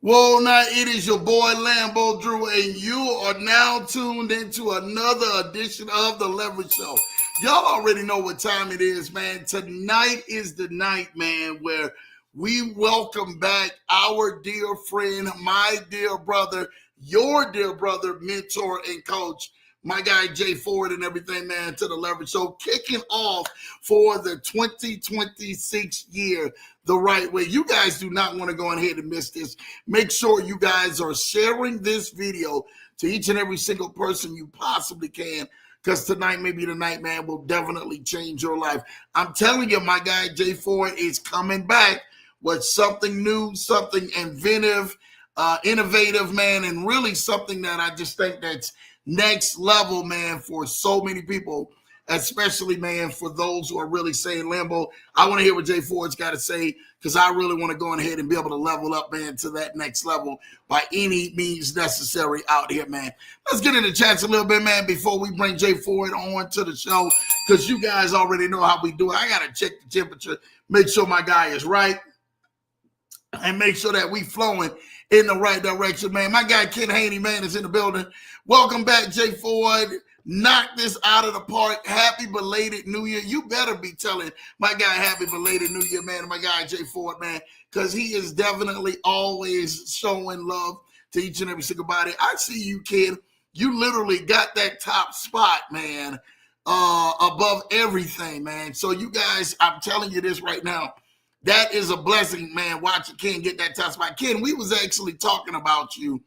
Well, now it is your boy Lambo Drew, and you are now tuned into another edition of the Leverage Show. Y'all already know what time it is, man. Tonight is the night, man, where we welcome back our dear friend, my dear brother, your dear brother, mentor, and coach, my guy Jay Ford and everything, man, to the Leverage Show, kicking off for the 2026 year the right way. You guys do not want to go ahead and miss this. Make sure you guys are sharing this video to each and every single person you possibly can, because tonight may be the night, man, will definitely change your life. I'm telling you, my guy Jay Ford is coming back with something new, something inventive, innovative, man, and really something that I just think that's next level, man, for so many people, especially, man, for those who are really saying, Lambo, I want to hear what Jay Ford's got to say, because I really want to go ahead and be able to level up, man, to that next level by any means necessary out here, man. Let's get into chats a little bit, man, before we bring Jay Ford on to the show, because you guys already know how we do it. I got to check the temperature, make sure my guy is right, and make sure that we flowing in the right direction, man. My guy Ken Haney, man, is in the building. Welcome back, Jay Ford. Knock this out of the park. Happy belated New Year. You better be telling my guy happy belated New Year, man, and my guy Jay Ford, man, because he is definitely always showing love to each and every single body. I see you, Ken. You literally got that top spot, man, above everything, man. So you guys, I'm telling you this right now, that is a blessing, man, watching Ken get that top spot. Ken, we was actually talking about you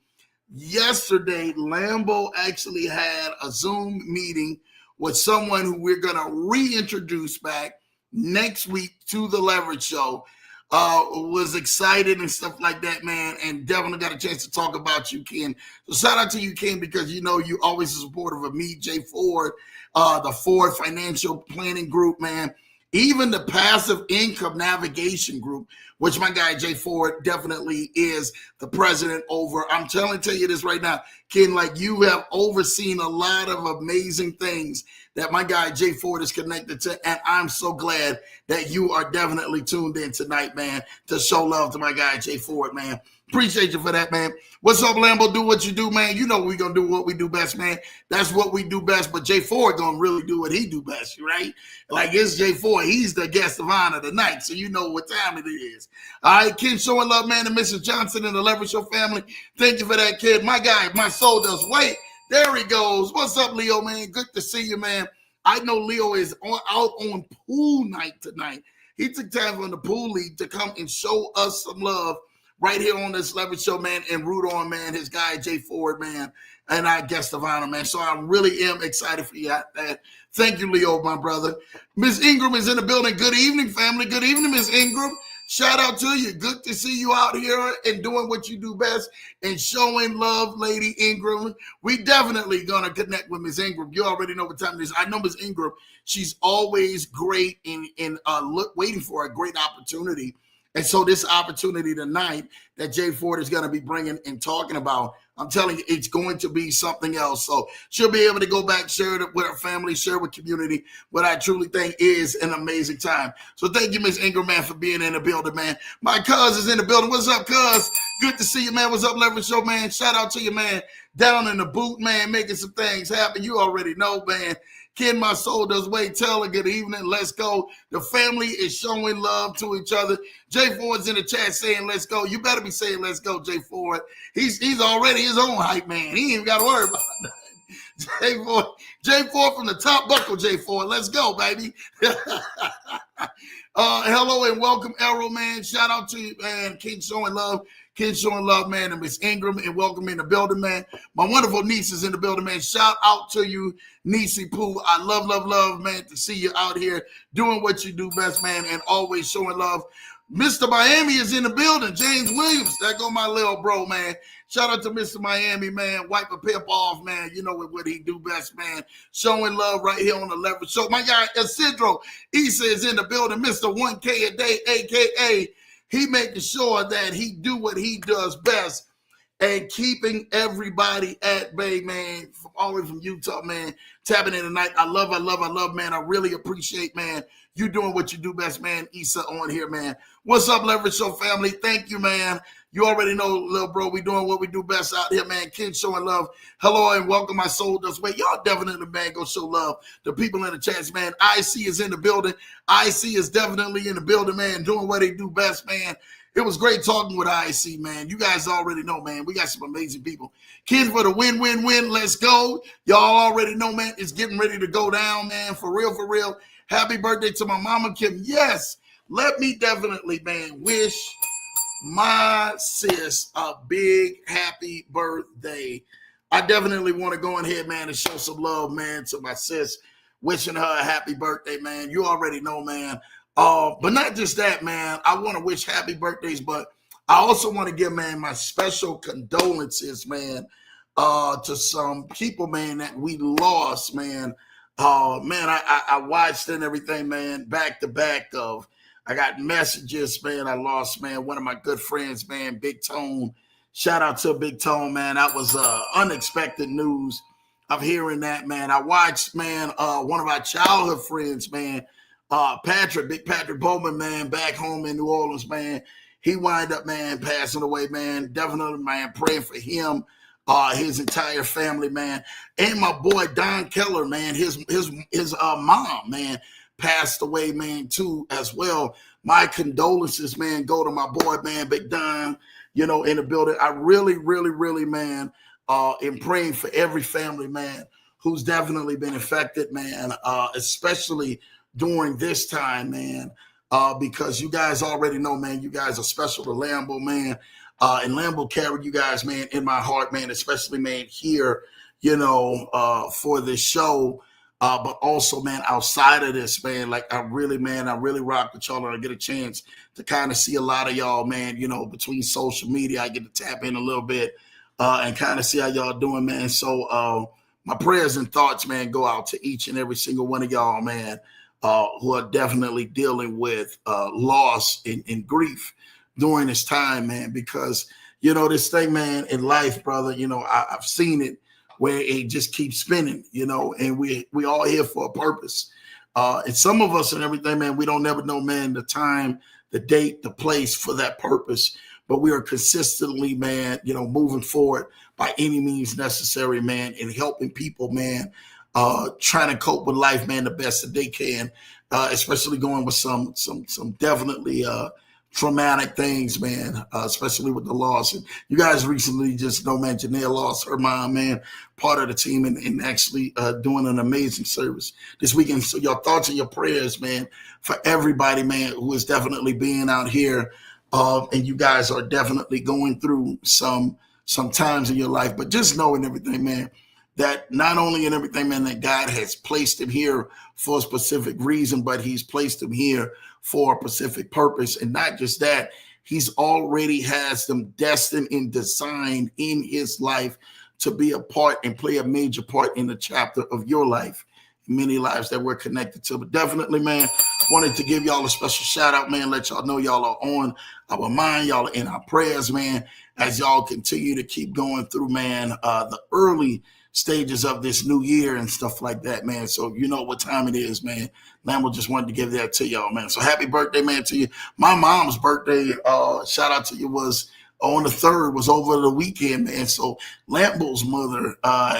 yesterday. Lambo actually had a Zoom meeting with someone who we're going to reintroduce back next week to the Leverage Show. Was excited and stuff like that, man, and definitely got a chance to talk about you, Ken. So shout out to you, Ken, because you know you always a supporter of me, Jay Ford, the Ford Financial Planning Group, man. Even the Passive Income Navigation Group, which my guy Jay Ford definitely is the president over. I'm tell you this right now, Ken, like you have overseen a lot of amazing things that my guy Jay Ford is connected to, and I'm so glad that you are definitely tuned in tonight, man, to show love to my guy Jay Ford, man. Appreciate you for that, man. What's up, Lambo? Do what you do, man. You know we're going to do what we do best, man. That's what we do best, but Jay Ford going to really do what he do best, right? Like it's Jay Ford. He's the guest of honor tonight, so you know what time it is. All right, Ken, showing love, man, to Mrs. Johnson and the Leverage Show family. Thank you for that, kid. My guy, my soul does wait. There he goes. What's up, Leo, man? Good to see you, man. I know Leo is out on pool night tonight. He took time from the pool league to come and show us some love right here on this Leverage Show, man, and root on, man, his guy, Jay Ford, man, and our guest of honor, man. So I really am excited for you at that. Thank you, Leo, my brother. Miss Ingram is in the building. Good evening, family. Good evening, Miss Ingram. Shout out to you. Good to see you out here and doing what you do best and showing love, Lady Ingram. We definitely going to connect with Miss Ingram. You already know what time it is. I know Miss Ingram. She's always great in waiting for a great opportunity. And so this opportunity tonight that Jay Ford is going to be bringing and talking about, I'm telling you, it's going to be something else. So she'll be able to go back, share it with her family, share with community, what I truly think is an amazing time. So thank you, Miss Ingram, man, for being in the building, man. My cuz is in the building. What's up, cuz? Good to see you, man. What's up, Leverage Show, man? Shout out to you, man. Down in the boot, man, making some things happen. You already know, man. Ken, my soul does wait. Tell her good evening. Let's go. The family is showing love to each other. Jay Ford's in the chat saying, let's go. You better be saying, let's go, Jay Ford. He's already his own hype man. He ain't even got to worry about that. Jay Ford from the top buckle, Jay Ford. Let's go, baby. Hello and welcome, Errol, man. Shout out to you, man. Ken showing love. Ken showing love, man, and Miss Ingram, and welcome in the building, man. My wonderful niece is in the building, man. Shout out to you, Niecey Pooh. I love, man, to see you out here doing what you do best, man, and always showing love. Mr. Miami is in the building. James Williams, that go my little bro, man. Shout out to Mr. Miami, man. Wipe a pip off, man. You know what he do best, man. Showing love right here on the Leverage Show. My guy, Isidro Issa is in the building. Mr. 1K a day, a.k.a. he making sure that he do what he does best and keeping everybody at bay, man, all the way from Utah, man, tapping in tonight. I love, man. I really appreciate, man, you doing what you do best, man. Issa on here, man. What's up, Leverage Show family? Thank you, man. You already know, little bro, we doing what we do best out here, man. Kids showing love. Hello and welcome, my soul does way. Y'all definitely, man, go show love. The people in the chats, man. IC is in the building. IC is definitely in the building, man, doing what they do best, man. It was great talking with IC, man. You guys already know, man. We got some amazing people. Kids for the win, win, win. Let's go. Y'all already know, man. It's getting ready to go down, man. For real, for real. Happy birthday to my mama, Kim. Yes. Let me definitely, man, wish my sis a big happy birthday. I definitely want to go ahead, man, and show some love, man, to my sis. Wishing her a happy birthday, man. You already know, man. But not just that, man. I want to wish happy birthdays, but I also want to give, man, my special condolences, man, to some people, man, that we lost, man. Man, I watched and everything, man, back to back of. I got messages, man. I lost, man, one of my good friends, man, Big Tone. Shout out to Big Tone, man. That was unexpected news of hearing that, man. I watched, man, one of our childhood friends, man, Big Patrick Bowman, man, back home in New Orleans, man. He wind up, man, passing away, man. Definitely, man, praying for him, his entire family, man. And my boy Don Keller, man, his mom, man, passed away, man, too, as well. My condolences, man, go to my boy, man, Big Don, you know, in the building. I really, really, really, man, am praying for every family, man, who's definitely been affected, man, especially during this time, man, because you guys already know, man, you guys are special to Lambo, man, and Lambo carried you guys, man, in my heart, man, especially, man, here, you know, for this show, but also, man, outside of this, man, like I really rock with y'all, and I get a chance to kind of see a lot of y'all, man, you know, between social media, I get to tap in a little bit and kind of see how y'all doing, man. So my prayers and thoughts, man, go out to each and every single one of y'all, man, who are definitely dealing with loss and grief during this time, man, because, you know, this thing, man, in life, brother, you know, I've seen it where it just keeps spinning, you know, and we all here for a purpose. And some of us and everything, man, we don't never know, man, the time, the date, the place for that purpose, but we are consistently, man, you know, moving forward by any means necessary, man, and helping people, man, trying to cope with life, man, the best that they can, especially going with some definitely traumatic things, man, especially with the loss. And you guys recently just know, man, Janelle lost her mom, man, part of the team, and actually doing an amazing service this weekend. So your thoughts and your prayers, man, for everybody, man, who is definitely being out here. And you guys are definitely going through some times in your life, but just knowing everything, man, that not only in everything, man, that God has placed him here for a specific reason, but he's placed him here for a specific purpose. And not just that, he's already has them destined and designed in his life to be a part and play a major part in the chapter of your life, many lives that we're connected to. But definitely, man, wanted to give y'all a special shout out, man, let y'all know y'all are on our mind, y'all are in our prayers, man, as y'all continue to keep going through, man, the early stages of this new year and stuff like that, man. So you know what time it is, man. Lambo just wanted to give that to y'all, man. So happy birthday, man, to you. My mom's birthday, shout out to you, was on the 3rd, was over the weekend, man. So Lambo's mother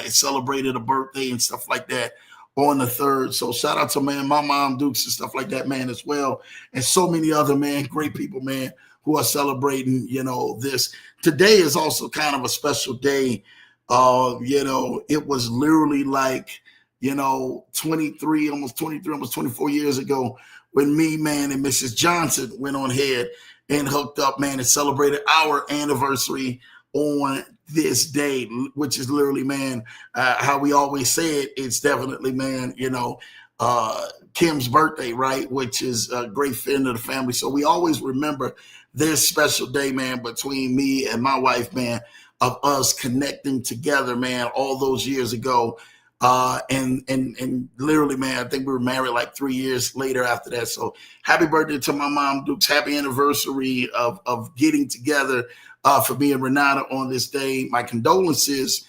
celebrated a birthday and stuff like that on the 3rd. So shout out to, man, my mom, Dukes, and stuff like that, man, as well. And so many other, man, great people, man, who are celebrating, you know, this. Today is also kind of a special day. You know, it was literally like, you know, almost 24 years ago when me, man, and Mrs. Johnson went on ahead and hooked up, man, and celebrated our anniversary on this day, which is literally, man, how we always say it. It's definitely, man, you know, Kim's birthday, right? Which is a great friend of the family. So we always remember this special day, man, between me and my wife, man, of us connecting together, man, all those years ago. And literally, man, I think we were married like 3 years later after that. So happy birthday to my mom, Dukes. Happy anniversary of getting together for me and Renata on this day. My condolences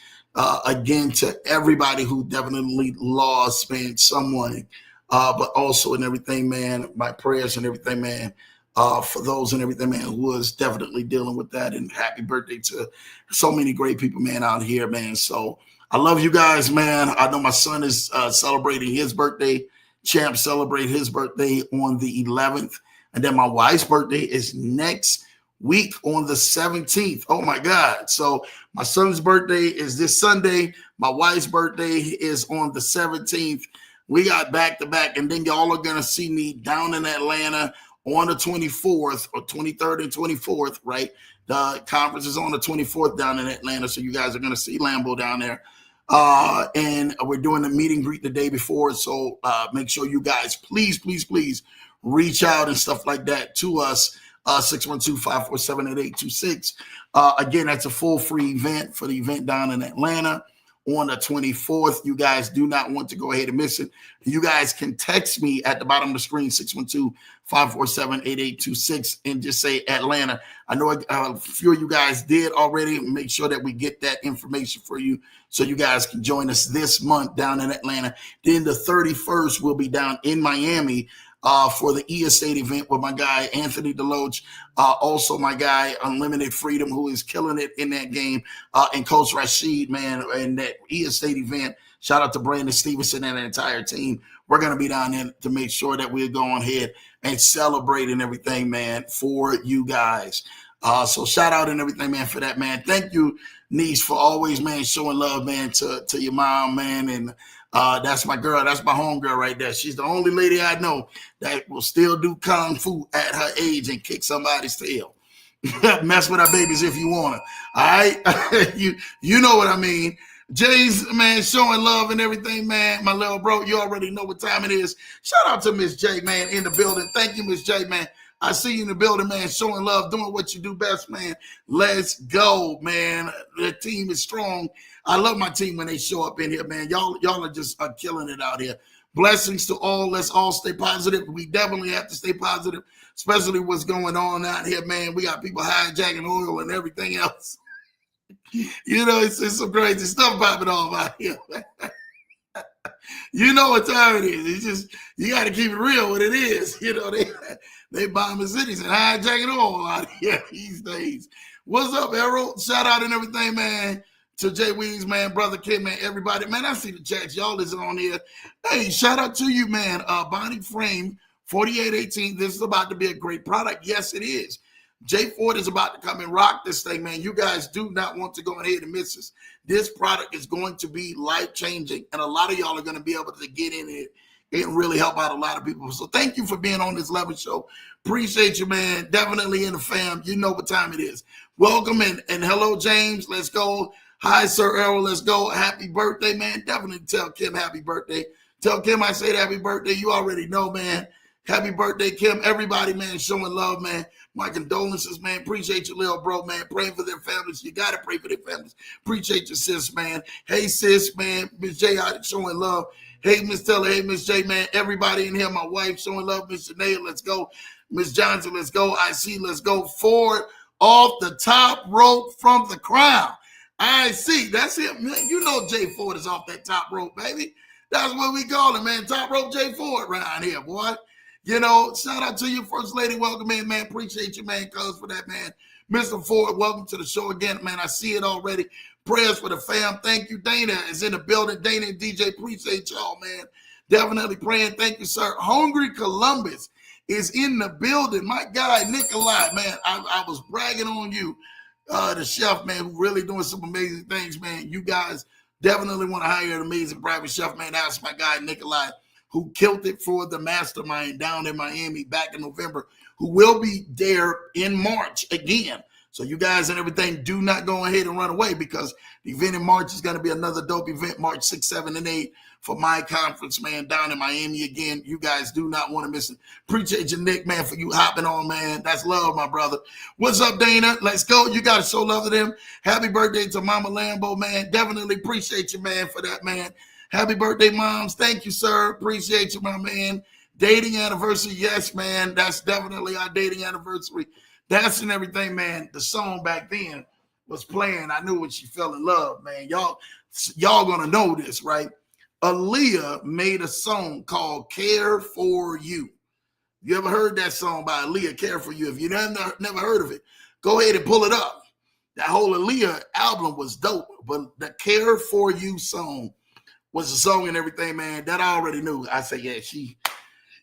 again to everybody who definitely lost, man, someone, but also in everything, man, my prayers and everything, man, for those and everything, man, who was definitely dealing with that. And happy birthday to so many great people, man, out here, man. So I love you guys, man. I know my son is celebrating his birthday. Champ celebrate his birthday on the 11th. And then my wife's birthday is next week on the 17th. Oh, my God. So my son's birthday is this Sunday. My wife's birthday is on the 17th. We got back-to-back. And then y'all are going to see me down in Atlanta on the 24th or 23rd and 24th, right? The conference is on the 24th down in Atlanta. So you guys are going to see Lambo down there. And we're doing the meet and greet the day before. So make sure you guys, please reach out and stuff like that to us. 612-547-8826. Again, that's a full free event for the event down in Atlanta on the 24th. You guys do not want to go ahead and miss it. You guys can text me at the bottom of the screen, 612-547-8826, and just say Atlanta. I know a few of you guys did already. Make sure that we get that information for you so you guys can join us this month down in Atlanta. Then the 31st, we'll be down in Miami for the E-Estate event with my guy, Anthony Deloach. Also my guy, Unlimited Freedom, who is killing it in that game. And Coach Rashid, man, in that E-Estate event. Shout out to Brandon Stevenson and the entire team. We're going to be down there to make sure that we're going ahead and celebrating everything, man, for you guys. So shout out and everything, man, for that, man. Thank you, niece, for always, man, showing love, man, to your mom, man. And that's my girl. That's my homegirl right there. She's the only lady I know that will still do kung fu at her age and kick somebody's tail. Mess with our babies if you want to. All right? you know what I mean. Jay's, man, showing love and everything, man. My little bro, you already know what time it is. Shout out to Miss J, man, in the building. Thank you, Miss J, man. I see you in the building, man, showing love, doing what you do best, man. Let's go, man. The team is strong. I love my team when they show up in here, man. Y'all are just killing it out here. Blessings to all. Let's all stay positive. We definitely have to stay positive, especially what's going on out here, man. We got people hijacking oil and everything else. You know, it's some crazy stuff popping off out here. You know what time it is. It's just, you got to keep it real what it is. You know, they bombing cities and hijacking oil out here these days. What's up, Errol? Shout out and everything, man. To Jay Weeds, man, Brother Kid, man, everybody. Man, I see the chats. Y'all is on here. Hey, shout out to you, man. Bonnie Frame, 4818. This is about to be a great product. Yes, it is. Jay Ford is about to come and rock this thing, man. You guys do not want to go ahead and miss this. This product is going to be life-changing, and a lot of y'all are going to be able to get in it and really help out a lot of people. So thank you for being on this Leverage Show. Appreciate you, man. Definitely in the fam. You know what time it is. Welcome, and hello, James. Let's go. Hi, Sir Errol. Let's go. Happy birthday, man. Definitely tell Kim happy birthday. Tell Kim I said happy birthday. You already know, man. Happy birthday, Kim. Everybody, man, showing love, man. My condolences, man. Appreciate you, little bro, man. Praying for their families. You got to pray for their families. Appreciate you, sis, man. Hey, sis, man. Miss J out showing love. Hey, Miss Teller. Hey, Miss J, man. Everybody in here. My wife showing love. Miss Janae, let's go. Miss Johnson, let's go. I see, let's go. Ford off the top rope from the crown. I see. That's it, man. You know Jay Ford is off that top rope, baby. That's what we call it, man. Top rope Jay Ford around here, boy. You know, shout out to you, First Lady. Welcome in, man. Appreciate you, man. Cuz for that, man. Mr. Ford, welcome to the show again, man. I see it already. Prayers for the fam. Thank you. Dana is in the building. Dana and DJ, appreciate y'all, man. Definitely praying. Thank you, sir. Hungry Columbus is in the building. My guy, Nikolai, man, I was bragging on you. The chef, man, who really doing some amazing things, man. You guys definitely want to hire an amazing private chef, man. That's my guy, Nikolai, who killed it for the mastermind down in Miami back in November, who will be there in March again. So you guys and everything, do not go ahead and run away, because the event in March is going to be another dope event, March 6, 7, and 8 for my conference, man, down in Miami again. You guys do not want to miss it. Appreciate you, Nick, man, for you hopping on, man. That's love, my brother. What's up, Dana? Let's go. You got to show love to them. Happy birthday to Mama Lambo, man. Definitely appreciate you, man, for that, man. Happy birthday, moms. Thank you, sir. Appreciate you, my man. Dating anniversary. Yes, man. That's definitely our dating anniversary. That's and everything, man. The song back then was playing. I knew when she fell in love, man. Y'all gonna know this, right? Aaliyah made a song called Care for You. You ever heard that song by Aaliyah, Care For You? If you never heard of it, go ahead and pull it up. That whole Aaliyah album was dope, but the Care For You song was a song and everything, man, that I already knew. I said, yeah, this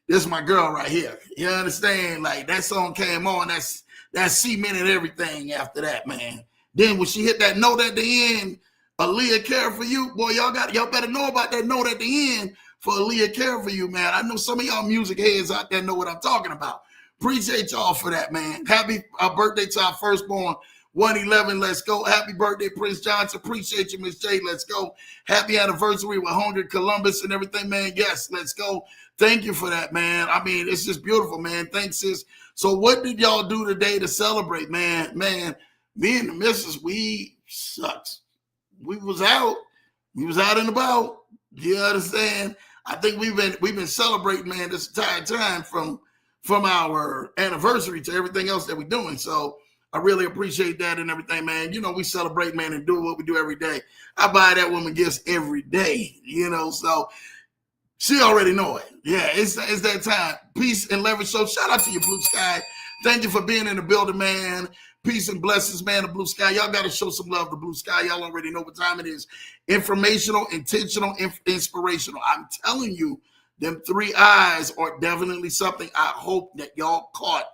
is my girl right here. You understand? Like, that song came on, that cemented everything after that, man. Then when she hit that note at the end, Aaliyah, Care For You, boy, y'all better know about that note at the end for Aaliyah, Care For You, man. I know some of y'all music heads out there know what I'm talking about. Appreciate y'all for that, man. Happy birthday to our firstborn, 111. Let's go. Happy birthday, Prince Johnson. Appreciate you, Miss J. Let's go. Happy anniversary with 100 Columbus and everything, man. Yes, let's go. Thank you for that, man. I mean, it's just beautiful, man. Thanks, sis. So what did y'all do today to celebrate, man? Man, me and the missus, we sucks. We was out and about. You understand? I think we've been celebrating, man, this entire time from our anniversary to everything else that we're doing. So I really appreciate that and everything, man. You know, we celebrate, man, and do what we do every day. I buy that woman gifts every day, you know, so she already know it. Yeah, it's that time. Peace and leverage. So shout out to you, Blue Sky. Thank you for being in the building, man. Peace and blessings, man, to Blue Sky. Y'all got to show some love to Blue Sky. Y'all already know what time it is. Informational, intentional, inspirational. I'm telling you, them 3 eyes are definitely something I hope that y'all caught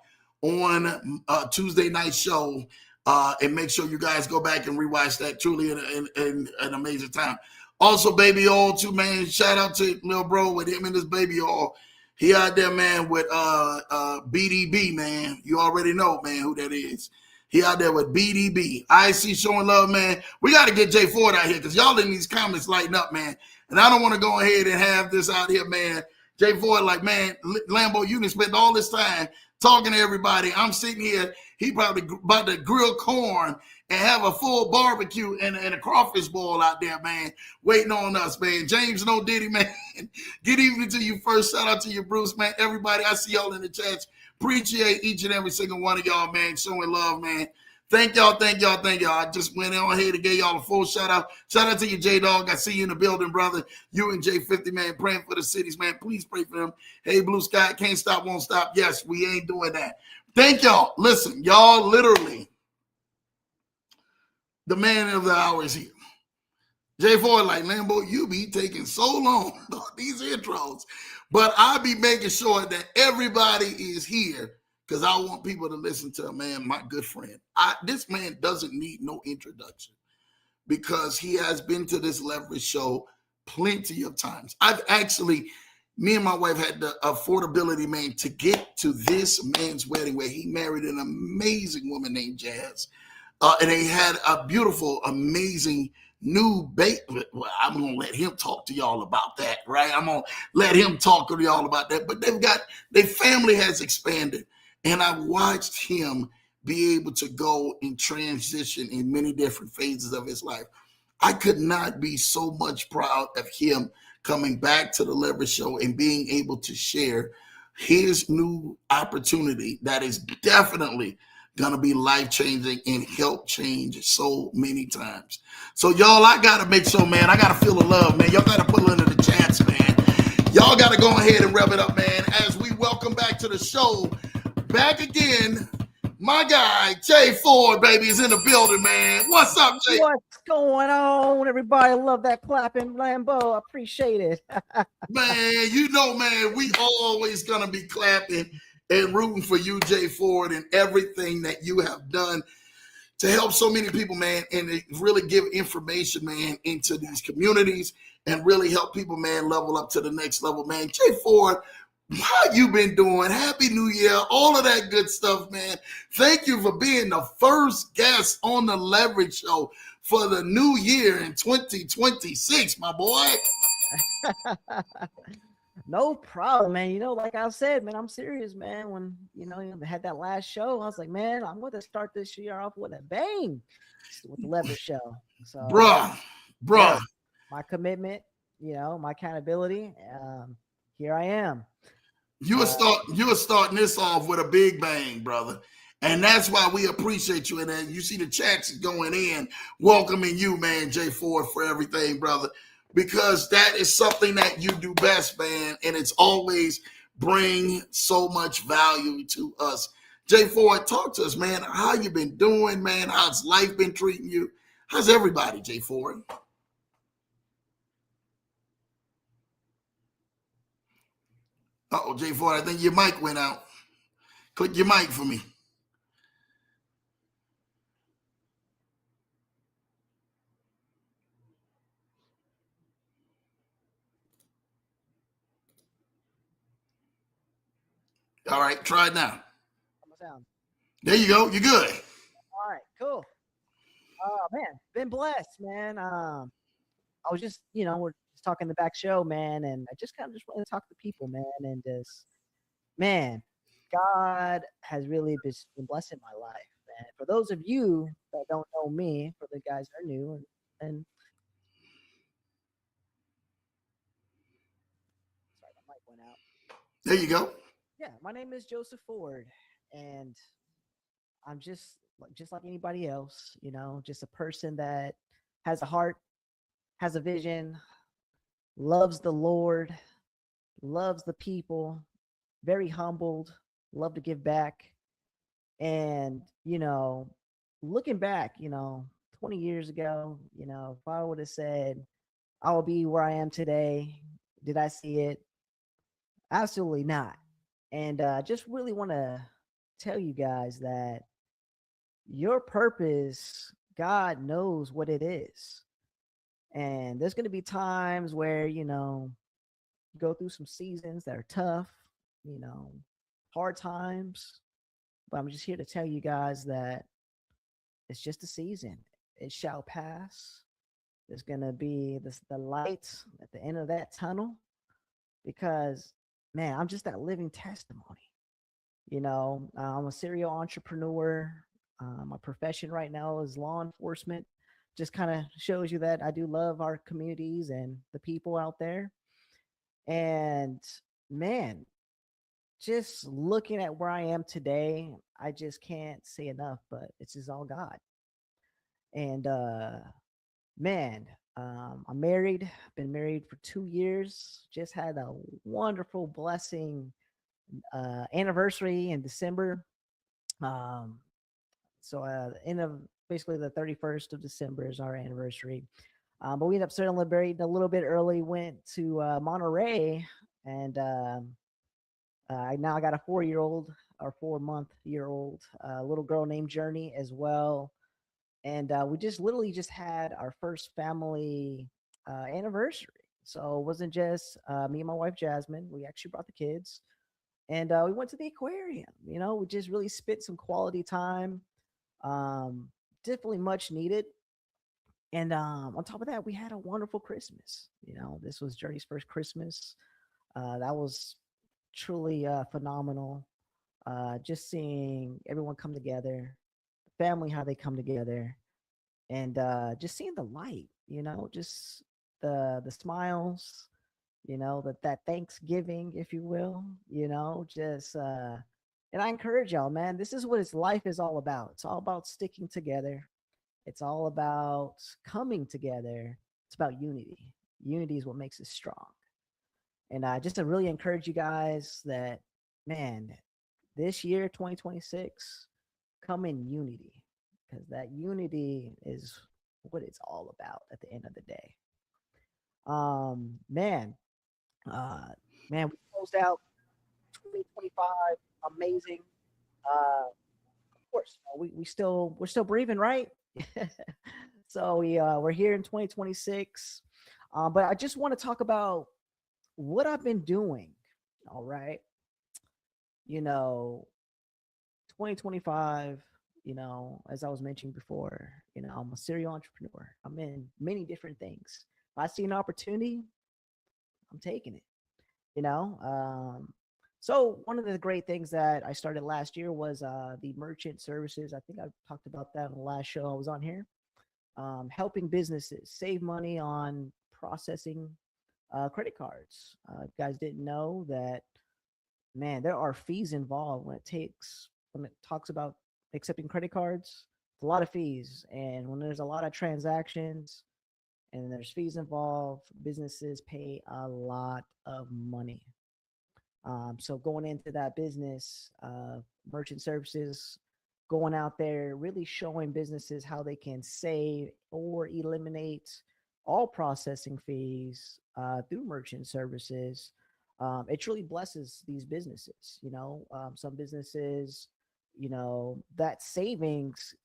on Tuesday night show. And make sure you guys go back and rewatch that. Truly an amazing time. Also, Baby Oil too, man. Shout out to little bro with him and his Baby Oil. He out there, man, with BDB, man. You already know, man, who that is. He out there with BDB. IC showing love, man. We got to get Jay Ford out here because y'all in these comments lighting up, man. And I don't want to go ahead and have this out here, man. Jay Ford, like, man, Lambo, you done spent all this time talking to everybody. I'm sitting here. He probably about to grill corn and have a full barbecue and a crawfish boil out there, man, waiting on us, man. James No Diddy, man. Good evening to you first. Shout out to you, Bruce, man. Everybody, I see y'all in the chats. Appreciate each and every single one of y'all, man, showing love, man. Thank y'all. I just went on ahead and gave y'all a full shout out. Shout out to you, J-Dog. I see you in the building, brother. You and J50, man, praying for the cities, man. Please pray for them. Hey, Blue Sky, can't stop, won't stop. Yes, we ain't doing that. Thank y'all. Listen, y'all literally, the man of the hour is here. Jay Ford, like, Lambo, you be taking so long on these intros. But I'll be making sure that everybody is here because I want people to listen to, man, my good friend. This man doesn't need no introduction because he has been to this Leverage show plenty of times. Me and my wife had the affordability, man, to get to this man's wedding where he married an amazing woman named Jazz. And they had a beautiful, amazing new baby. Well, I'm going to let him talk to y'all about that, right? I'm going to let him talk to y'all about that. But their family has expanded. And I watched him be able to go and transition in many different phases of his life. I could not be so much proud of him coming back to the Leverage Show and being able to share his new opportunity that is definitely gonna be life-changing and help change so many times. So y'all, I gotta make sure, man, I gotta feel the love, man. Y'all gotta put it into the chats, man. Y'all gotta go ahead and rev it up, man, as we welcome back to the show. Back again, my guy, Jay Ford, baby, is in the building, man. What's up, Jay? What's going on, everybody? I love that clapping, Lambo. I appreciate it. Man, you know, man, we always gonna be clapping and rooting for you, Jay Ford, and everything that you have done to help so many people, man, and really give information, man, into these communities and really help people, man, level up to the next level, man. Jay Ford, how you been doing? Happy New Year, all of that good stuff, man. Thank you for being the first guest on the Leverage Show for the new year in 2026, my boy. No problem, man. You know, like I said, man, I'm serious, man. When, I had that last show, I was like, man, I'm going to start this year off with a bang with the Leverage Show. So, bruh. Yeah, my commitment, my accountability, here I am. You were starting this off with a big bang, brother. And that's why we appreciate you. And you see the chats going in, welcoming you, man, Jay Ford, for everything, brother. Because that is something that you do best, man. And it's always bring so much value to us. Jay Ford, talk to us, man. How you been doing, man? How's life been treating you? How's everybody, Jay Ford? Uh-oh, Jay Ford, I think your mic went out. Click your mic for me. All right, try it now. Sound. There you go. You're good. All right, cool. Man, been blessed, man. I was just, we're just talking the back show, man, and I just kind of just want to talk to people, man, and just, man, God has really been blessing my life, man. For those of you that don't know me, for the guys that are new, and sorry, my mic went out. There you go. Yeah, my name is Joseph Ford, and I'm just like anybody else, just a person that has a heart, has a vision, loves the Lord, loves the people, very humbled, love to give back. And, looking back, 20 years ago, if I would have said I will be where I am today, did I see it? Absolutely not. And just really want to tell you guys that your purpose, God knows what it is. And there's going to be times where, go through some seasons that are tough, you know, hard times. But I'm just here to tell you guys that it's just a season. It shall pass. There's going to be the light at the end of that tunnel because, man, I'm just that living testimony. I'm a serial entrepreneur. My profession right now is law enforcement. Just kind of shows you that I do love our communities and the people out there. And man, just looking at where I am today, I just can't say enough, but it's just all God. And man, I'm married, been married for 2 years, just had a wonderful blessing anniversary in December. Um, so end of basically the 31st of December is our anniversary. But we ended up celebrating a little bit early, went to Monterey, and I now got a 4-year old or 4-month-year old little girl named Journey as well. And we just literally just had our first family anniversary. So it wasn't just me and my wife Jasmine. We actually brought the kids, and we went to the aquarium. We just really spent some quality time. Um, Definitely much needed. And on top of that, we had a wonderful Christmas. This was Journey's first Christmas. That was truly phenomenal. Just seeing everyone come together, family, how they come together, and just seeing the light. Just the smiles. That Thanksgiving, if you will. Just and I encourage y'all, man. This is what life is all about. It's all about sticking together. It's all about coming together. It's about unity. Unity is what makes us strong. And just to really encourage you guys that, man, this year, 2026, come in unity because that unity is what it's all about at the end of the day. Man, uh, man, we closed out 2025 amazing. Of course, we're still breathing, right? So we're here in 2026. But I just want to talk about what I've been doing. All right. 2025, as I was mentioning before, I'm a serial entrepreneur. I'm in many different things. If I see an opportunity, I'm taking it, you know. So one of the great things that I started last year was the merchant services. I think I talked about that in the last show I was on here. Helping businesses save money on processing credit cards. You guys didn't know that, man, there are fees involved when it talks about accepting credit cards. It's a lot of fees, and when there's a lot of transactions and there's fees involved, businesses pay a lot of money. So going into that business, merchant services, going out there, really showing businesses how they can save or eliminate all processing fees through merchant services. It truly blesses these businesses. Some businesses, that savings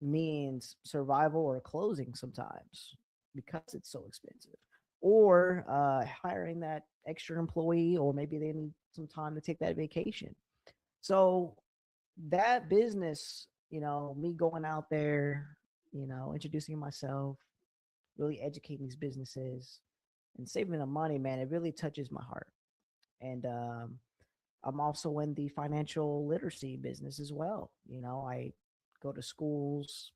means survival or closing sometimes because it's so expensive, or hiring that extra employee, or maybe they need some time to take that vacation. So that business, me going out there, introducing myself, really educating these businesses and saving them money, man, it really touches my heart. And I'm also in the financial literacy business as well. I go to schools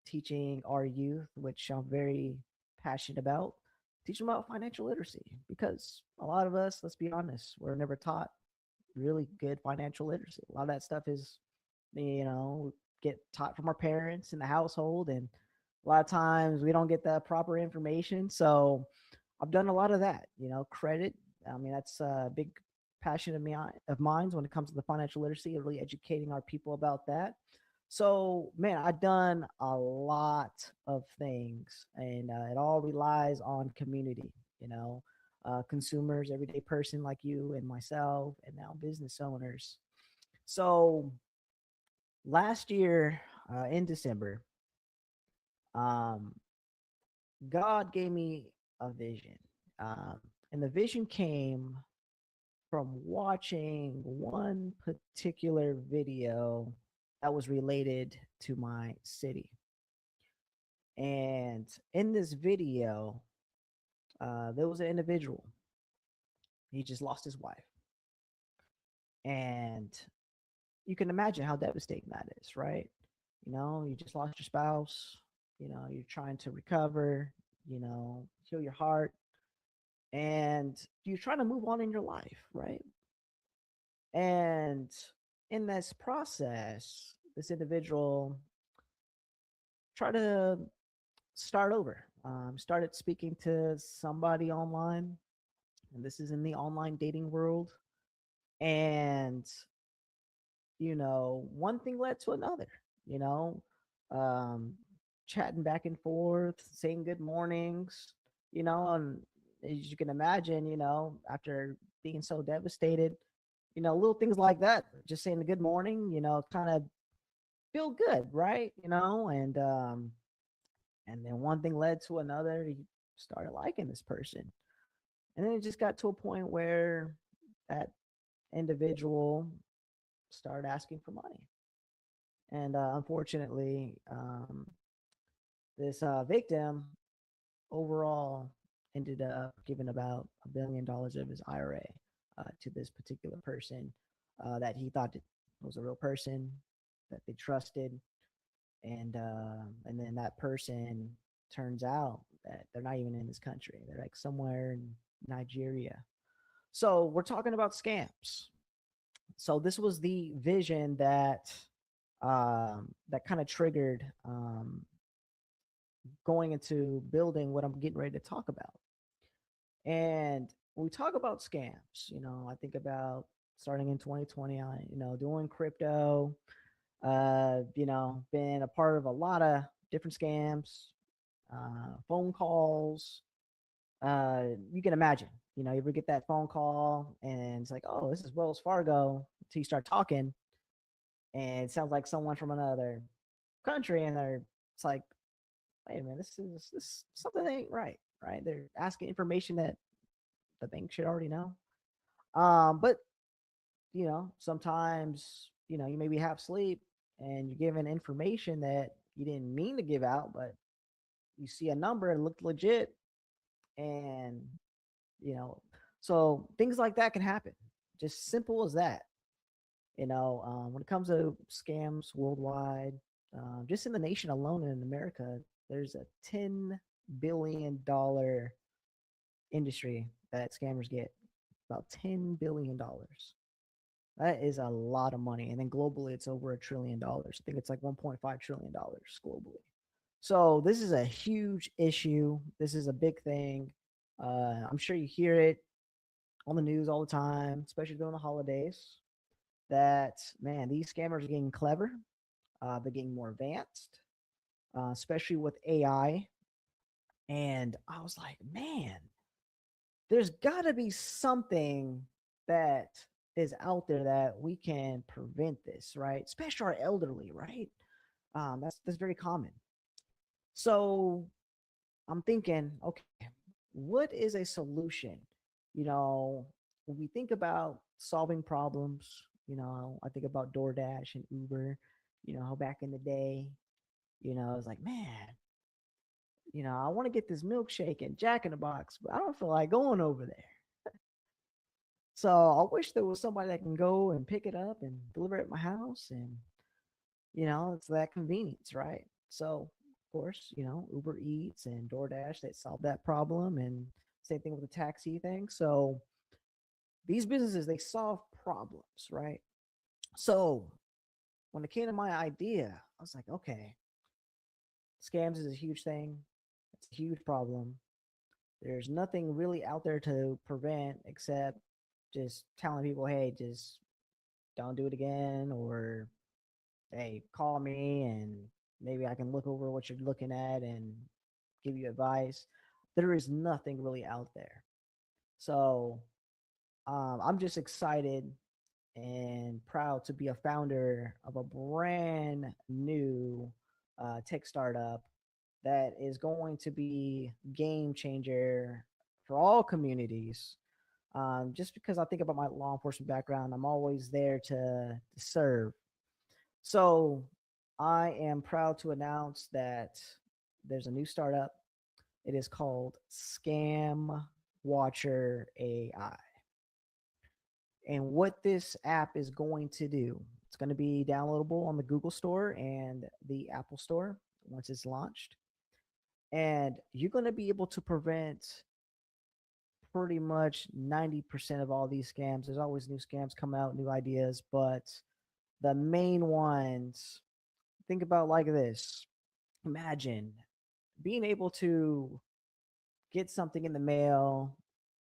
teaching our youth, which I'm very passionate about, teach them about financial literacy, because a lot of us, let's be honest, we're never taught really good financial literacy. A lot of that stuff is, get taught from our parents in the household, and a lot of times we don't get the proper information. So I've done a lot of that. Credit. I mean, that's a big passion of mine when it comes to the financial literacy, really educating our people about that. So, man, I've done a lot of things, and it all relies on community, consumers, everyday person like you and myself, and now business owners. So, last year in December, um, God gave me a vision. And the vision came from watching one particular video that was related to my city. And in this video, there was an individual. He just lost his wife. And you can imagine how devastating that is, right? You just lost your spouse, you're trying to recover, heal your heart, and you're trying to move on in your life, right? And in this process, this individual tried to start over. Started speaking to somebody online, and this is in the online dating world. And one thing led to another. You know, um, Chatting back and forth, saying good mornings. And as you can imagine, after being so devastated, little things like that, just saying the good morning, kind of feel good, right? And then one thing led to another. He started liking this person. And then it just got to a point where that individual started asking for money. And unfortunately, this victim overall ended up giving about $1 billion of his IRA to this particular person that he thought was a real person that they trusted. And then that person turns out that they're not even in this country. They're like somewhere in Nigeria. So we're talking about scams. So this was the vision that kind of triggered going into building what I'm getting ready to talk about. And when we talk about scams, I think about starting in 2020, doing crypto, been a part of a lot of different scams, phone calls. You can imagine, you ever get that phone call and it's like, oh, this is Wells Fargo, until you start talking and it sounds like someone from another country, and it's like, wait a minute, this something ain't right, right? They're asking information that the bank should already know. But sometimes you maybe half sleep and you're given information that you didn't mean to give out, but you see a number and looked legit, and so things like that can happen. Just simple as that. When it comes to scams worldwide, just in the nation alone in America, there's a $10 billion industry that scammers get. About $10 billion. That is a lot of money. And then globally, it's over $1 trillion. I think it's like $1.5 trillion globally. So this is a huge issue. This is a big thing. I'm sure you hear it on the news all the time, especially during the holidays, that man, these scammers are getting clever. They're getting more advanced, especially with AI. And I was like, man, there's got to be something that is out there that we can prevent this, right? Especially our elderly, right? That's very common. So I'm thinking, okay, what is a solution? You know, when we think about solving problems, I think about DoorDash and Uber, how back in the day, it's like, man, I want to get this milkshake and Jack in the Box, but I don't feel like going over there. So I wish there was somebody that can go and pick it up and deliver it at my house. And, it's that convenience, right? So, of course, Uber Eats and DoorDash, they solved that problem. And same thing with the taxi thing. So these businesses, they solve problems, right? So when it came to my idea, I was like, okay, scams is a huge thing. It's a huge problem. There's nothing really out there to prevent except just telling people, hey, just don't do it again, or hey, call me and maybe I can look over what you're looking at and give you advice. There is nothing really out there. So I'm just excited and proud to be a founder of a brand new tech startup that is going to be game changer for all communities. Just because I think about my law enforcement background, I'm always there to serve. So I am proud to announce that there's a new startup. It is called Scam Watcher AI. And what this app is going to do, it's going to be downloadable on the Google Store and the Apple Store once it's launched. And you're going to be able to prevent pretty much 90% of all these scams. There's always new scams come out, new ideas, but the main ones, think about like this. Imagine being able to get something in the mail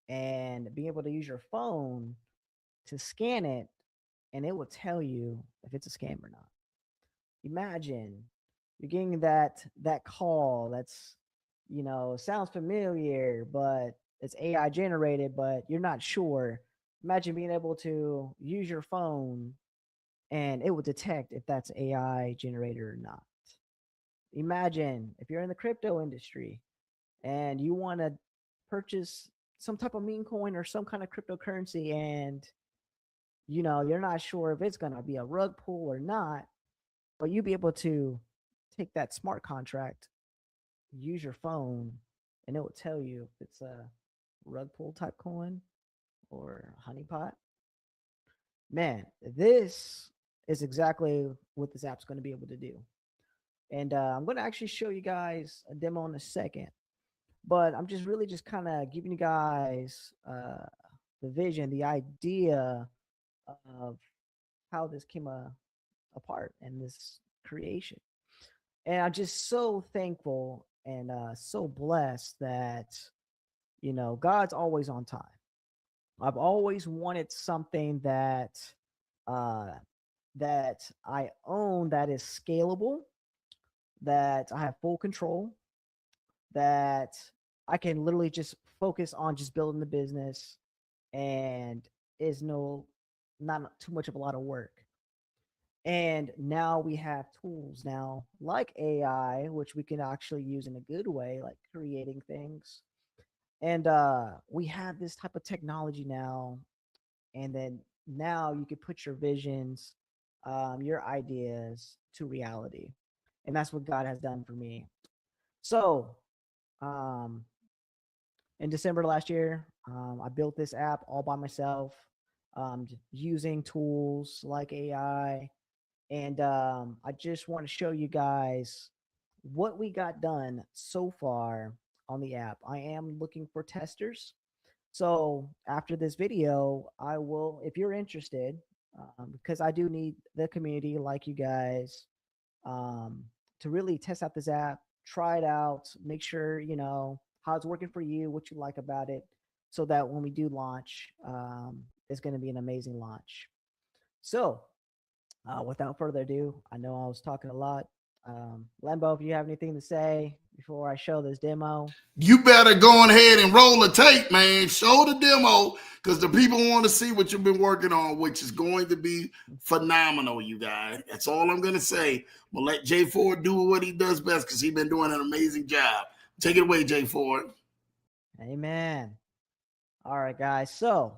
and being able to use your phone to scan it, and it will tell you if it's a scam or not. Imagine you're getting that call that's, sounds familiar, but it's AI generated, but you're not sure. Imagine being able to use your phone and it will detect if that's AI generated or not. Imagine if you're in the crypto industry and you want to purchase some type of meme coin or some kind of cryptocurrency, and you're not sure if it's going to be a rug pull or not, but you be able to take that smart contract, use your phone, and it will tell you if it's a rug pull type coin or honeypot. Man, this is exactly what this app's going to be able to do. And I'm going to actually show you guys a demo in a second, but I'm just really just kind of giving you guys the vision, the idea of how this came apart and this creation. And I'm just so thankful and so blessed that, God's always on time. I've always wanted something uh, that I own that is scalable, that I have full control, that I can literally just focus on just building the business and is not too much of a lot of work. And now we have tools now like AI, which we can actually use in a good way, like creating things. And we have this type of technology now. And then now you can put your visions, your ideas to reality. And that's what God has done for me. So, um, in December last year, I built this app all by myself, using tools like AI. And I just want to show you guys what we got done so far on the app. I am looking for testers. So after this video, I will, if you're interested, because I do need the community like you guys um, to really test out this app, try it out, make sure, how it's working for you, what you like about it. so that when we do launch, it's going to be an amazing launch. So, without further ado, I know I was talking a lot. Lembo, if you have anything to say before I show this demo. You better go on ahead and roll the tape, man. Show the demo because the people want to see what you've been working on, which is going to be phenomenal, you guys. That's all I'm going to say. We'll let Jay Ford do what he does best because he's been doing an amazing job. Take it away, Jay Ford. Amen. All right, guys. So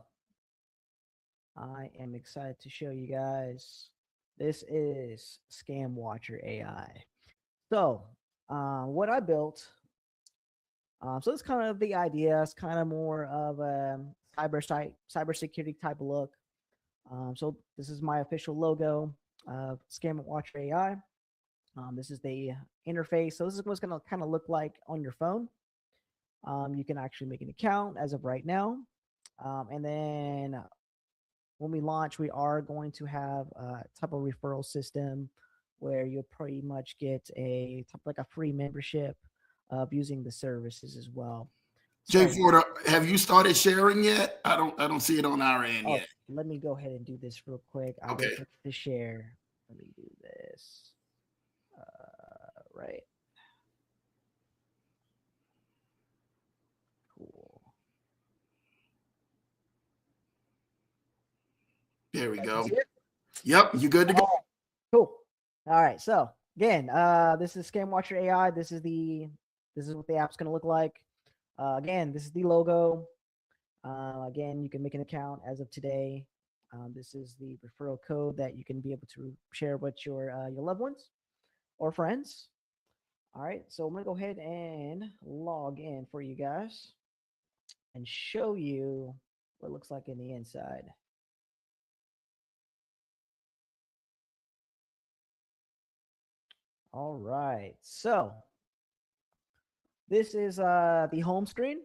I am excited to show you guys. This is Scam Watcher AI. So what I built. So it's kind of the idea. It's kind of more of a cybersecurity type of look. So this is my official logo of Scam Watcher AI. This is the interface. So this is what's going to kind of look like on your phone. You can actually make an account as of right now. And then when we launch, we are going to have a type of referral system where you'll pretty much get a type like a free membership of using the services as well. Jay So, Ford, have you started sharing yet? I don't see it on our end oh, yet. let me go ahead and do this real quick. I'll Okay. wait for it to share. Let me do this. Right. Cool. There we Guys go. can see it? Yep, you good to go. Oh, cool. All right. So again, this is Scam Watcher AI. This is what the app's gonna look like. Again, this is the logo. Again, you can make an account as of today. This is the referral code that you can be able to share with your loved ones or friends. All right, so I'm gonna go ahead and log in for you guys and show you what it looks like in the inside. All right, so this is the home screen.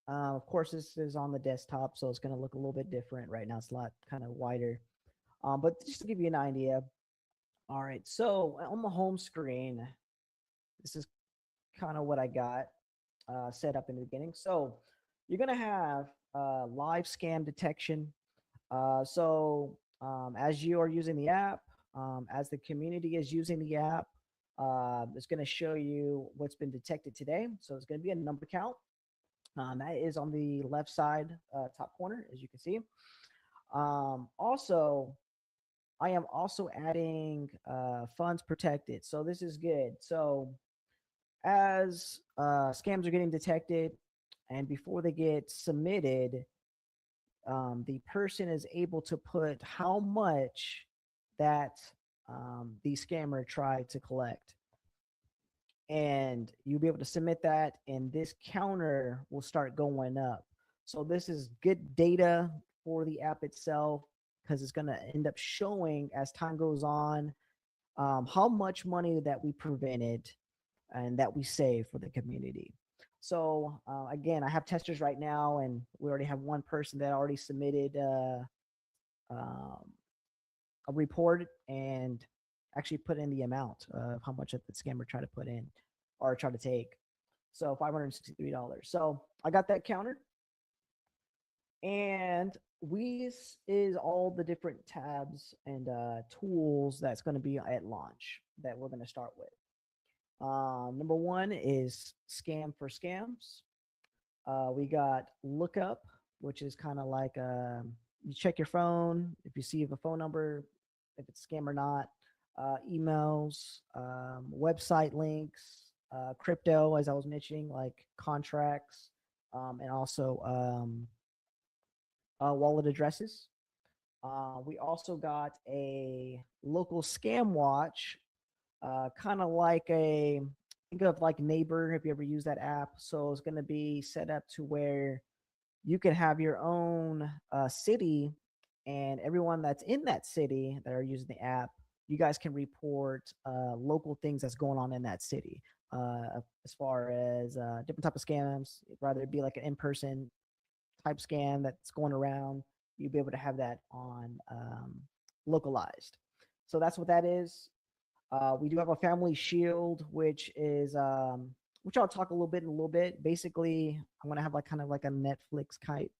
Of course, this is on the desktop, so it's going to look a little bit different. Right now, it's a lot kind of wider. But just to give you an idea, all right, so on the home screen, this is kind of what I got set up in the beginning. So you're going to have live scam detection. As you are using the app, as the community is using the app, it's going to show you what's been detected today. So it's going to be a number count. That is on the left side top corner, as you can see. Also, I am also adding funds protected. So this is good. So as scams are getting detected and before they get submitted, the person is able to put how much that the scammer tried to collect. And you'll be able to submit that, and this counter will start going up. So this is good data for the app itself because it's going to end up showing as time goes on how much money that we prevented and that we saved for the community. So again, I have testers right now, and we already have one person that already submitted a report and actually put in the amount of how much that the scammer tried to put in or try to take. So $563. So I got that counter. And this is all the different tabs and tools that's going to be at launch that we're going to start with. Number one is Scam for Scams. We got Lookup, which is kind of like you check your phone if you see if a phone number, if it's a scam or not, emails, website links, crypto, as I was mentioning, like contracts, and also wallet addresses. We also got a local scam watch, kind of like think of like Neighbor if you ever use that app. So it's going to be set up to where you can have your own city, and everyone that's in that city that are using the app, you guys can report local things that's going on in that city. As far as different type of scams, rather it be like an in-person type scam that's going around, you'll be able to have that on localized. So that's what that is. We do have a family shield, which is which I'll talk a little bit in a little bit. Basically, I'm gonna have like kind of like a Netflix type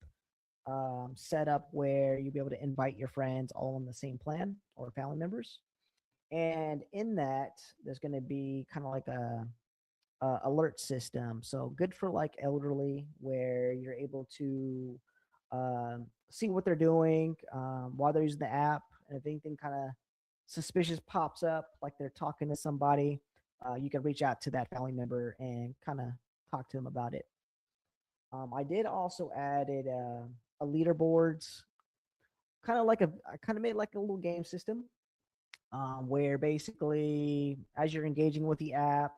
setup where you'll be able to invite your friends all on the same plan or family members. And in that, there's going to be kind of like a alert system. So good for like elderly, where you're able to see what they're doing while they're using the app, and if anything kind of suspicious pops up, like they're talking to somebody, you can reach out to that family member and kind of talk to them about it. I did also added a leaderboards, kind of like I kind of made like a little game system where basically as you're engaging with the app,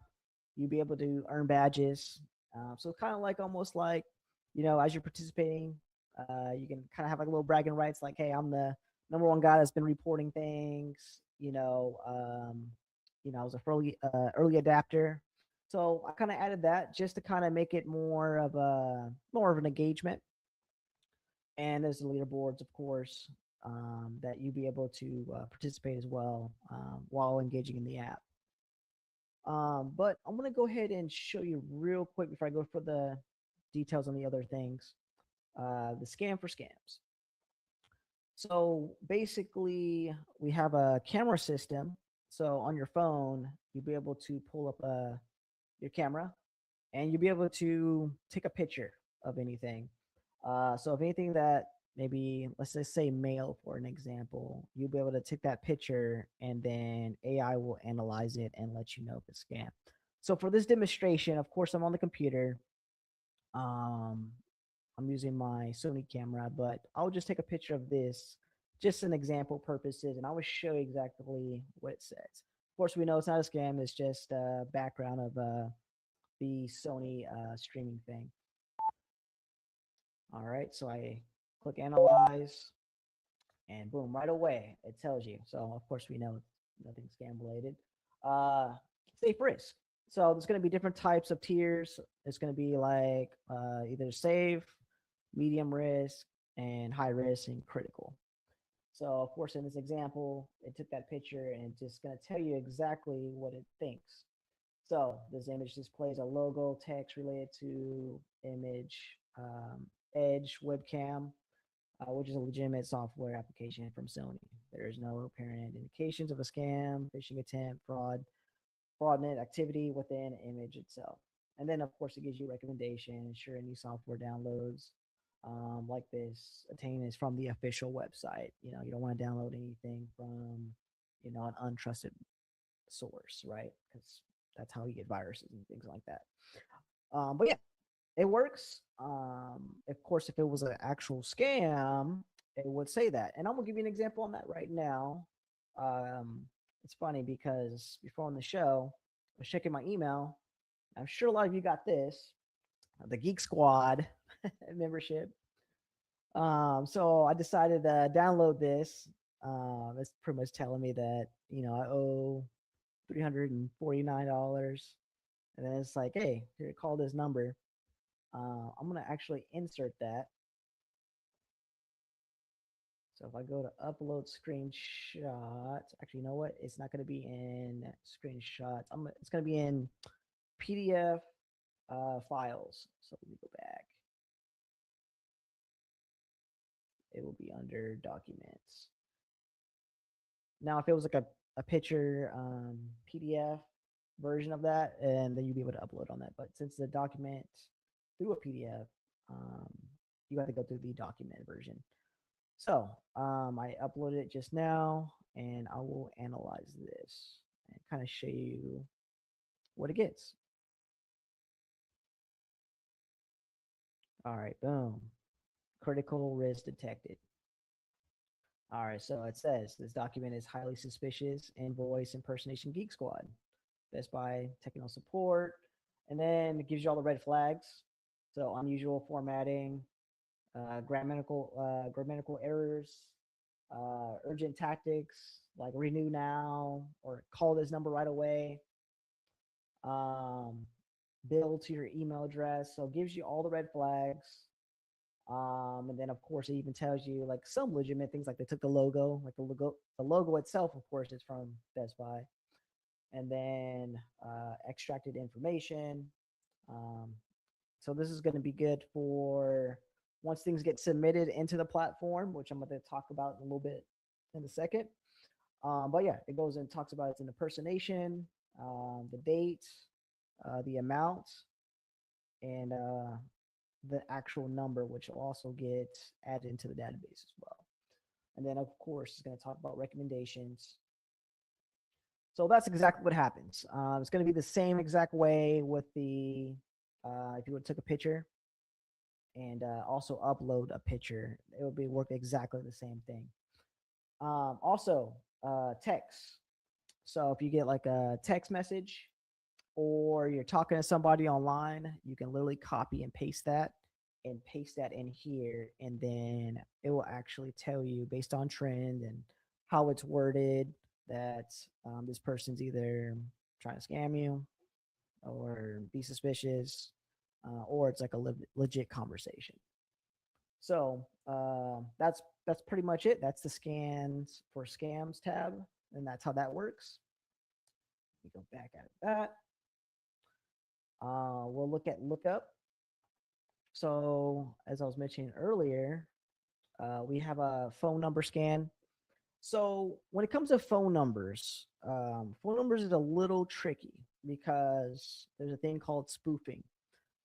you'll be able to earn badges. So kind of like almost like, as you're participating, you can kind of have like a little bragging rights, like, hey, I'm the number one guy that's been reporting things. I was a early adapter. So I kind of added that just to kind of make it more of an engagement. And there's the leaderboards, of course, that you be able to participate as well while engaging in the app. But I'm going to go ahead and show you real quick before I go for the details on the other things. The scam for scams. So basically, we have a camera system. So on your phone, you'll be able to pull up your camera, and you'll be able to take a picture of anything. So if anything that maybe, let's just say mail for an example, you'll be able to take that picture and then AI will analyze it and let you know if it's scam. So for this demonstration, of course, I'm on the computer. Um, I'm using my Sony camera, but I'll just take a picture of this, just an example purposes, and I will show you exactly what it says. Of course, we know it's not a scam. It's just a background of the Sony streaming thing. All right, so I click analyze, and boom, right away it tells you. So of course we know nothing scam related. Safe risk. So there's going to be different types of tiers. It's going to be like either safe, medium risk, and high risk and critical. So of course in this example, it took that picture and it's just going to tell you exactly what it thinks. So this image displays a logo, text related to image, Edge webcam, which is a legitimate software application from Sony. There is no apparent indications of a scam, phishing attempt, fraudulent activity within the image itself. And then, of course, it gives you recommendation, ensure any software downloads like this attain is from the official website. You don't want to download anything from, an untrusted source, right? Because that's how you get viruses and things like that. But yeah, it works. Of course, if it was an actual scam, it would say that. And I'm gonna give you an example on that right now. It's funny because before on the show, I was checking my email. I'm sure a lot of you got this, the Geek Squad membership. So I decided to download this. It's pretty much telling me that I owe $349, and then it's like, hey, here, call this number. I'm going to actually insert that. So if I go to upload screenshots, actually, you know what? It's not going to be in screenshots. It's going to be in PDF files. So let me go back. It will be under documents. Now, if it was like a picture PDF version of that, and then you'd be able to upload on that. But since the document through a PDF, you have to go through the document version. So I uploaded it just now, and I will analyze this and kind of show you what it gets. All right, boom. Critical risk detected. All right, so it says this document is highly suspicious. Invoice impersonation Geek Squad, Best Buy technical support, and then it gives you all the red flags. So unusual formatting, grammatical errors, urgent tactics like renew now or call this number right away, bill to your email address. So it gives you all the red flags. And then of course it even tells you like some legitimate things, like they took the logo, like the logo itself, of course, is from Best Buy. And then extracted information. Um, so this is going to be good for once things get submitted into the platform, which I'm going to talk about in a little bit in a second. But yeah, it goes and talks about its impersonation, the date, the amount, and the actual number, which will also get added into the database as well. And then, of course, it's going to talk about recommendations. So that's exactly what happens. It's going to be the same exact way with the, if you would took a picture and also upload a picture, it would be work exactly the same thing. Also, text. So if you get like a text message or you're talking to somebody online, you can literally copy and paste that in here, and then it will actually tell you based on trend and how it's worded that this person's either trying to scam you or be suspicious, or it's like a legit conversation. So that's pretty much it. That's the scans for scams tab, and that's how that works. Let me go back at that. We'll look at lookup. So as I was mentioning earlier, we have a phone number scan. So when it comes to phone numbers is a little tricky because there's a thing called spoofing.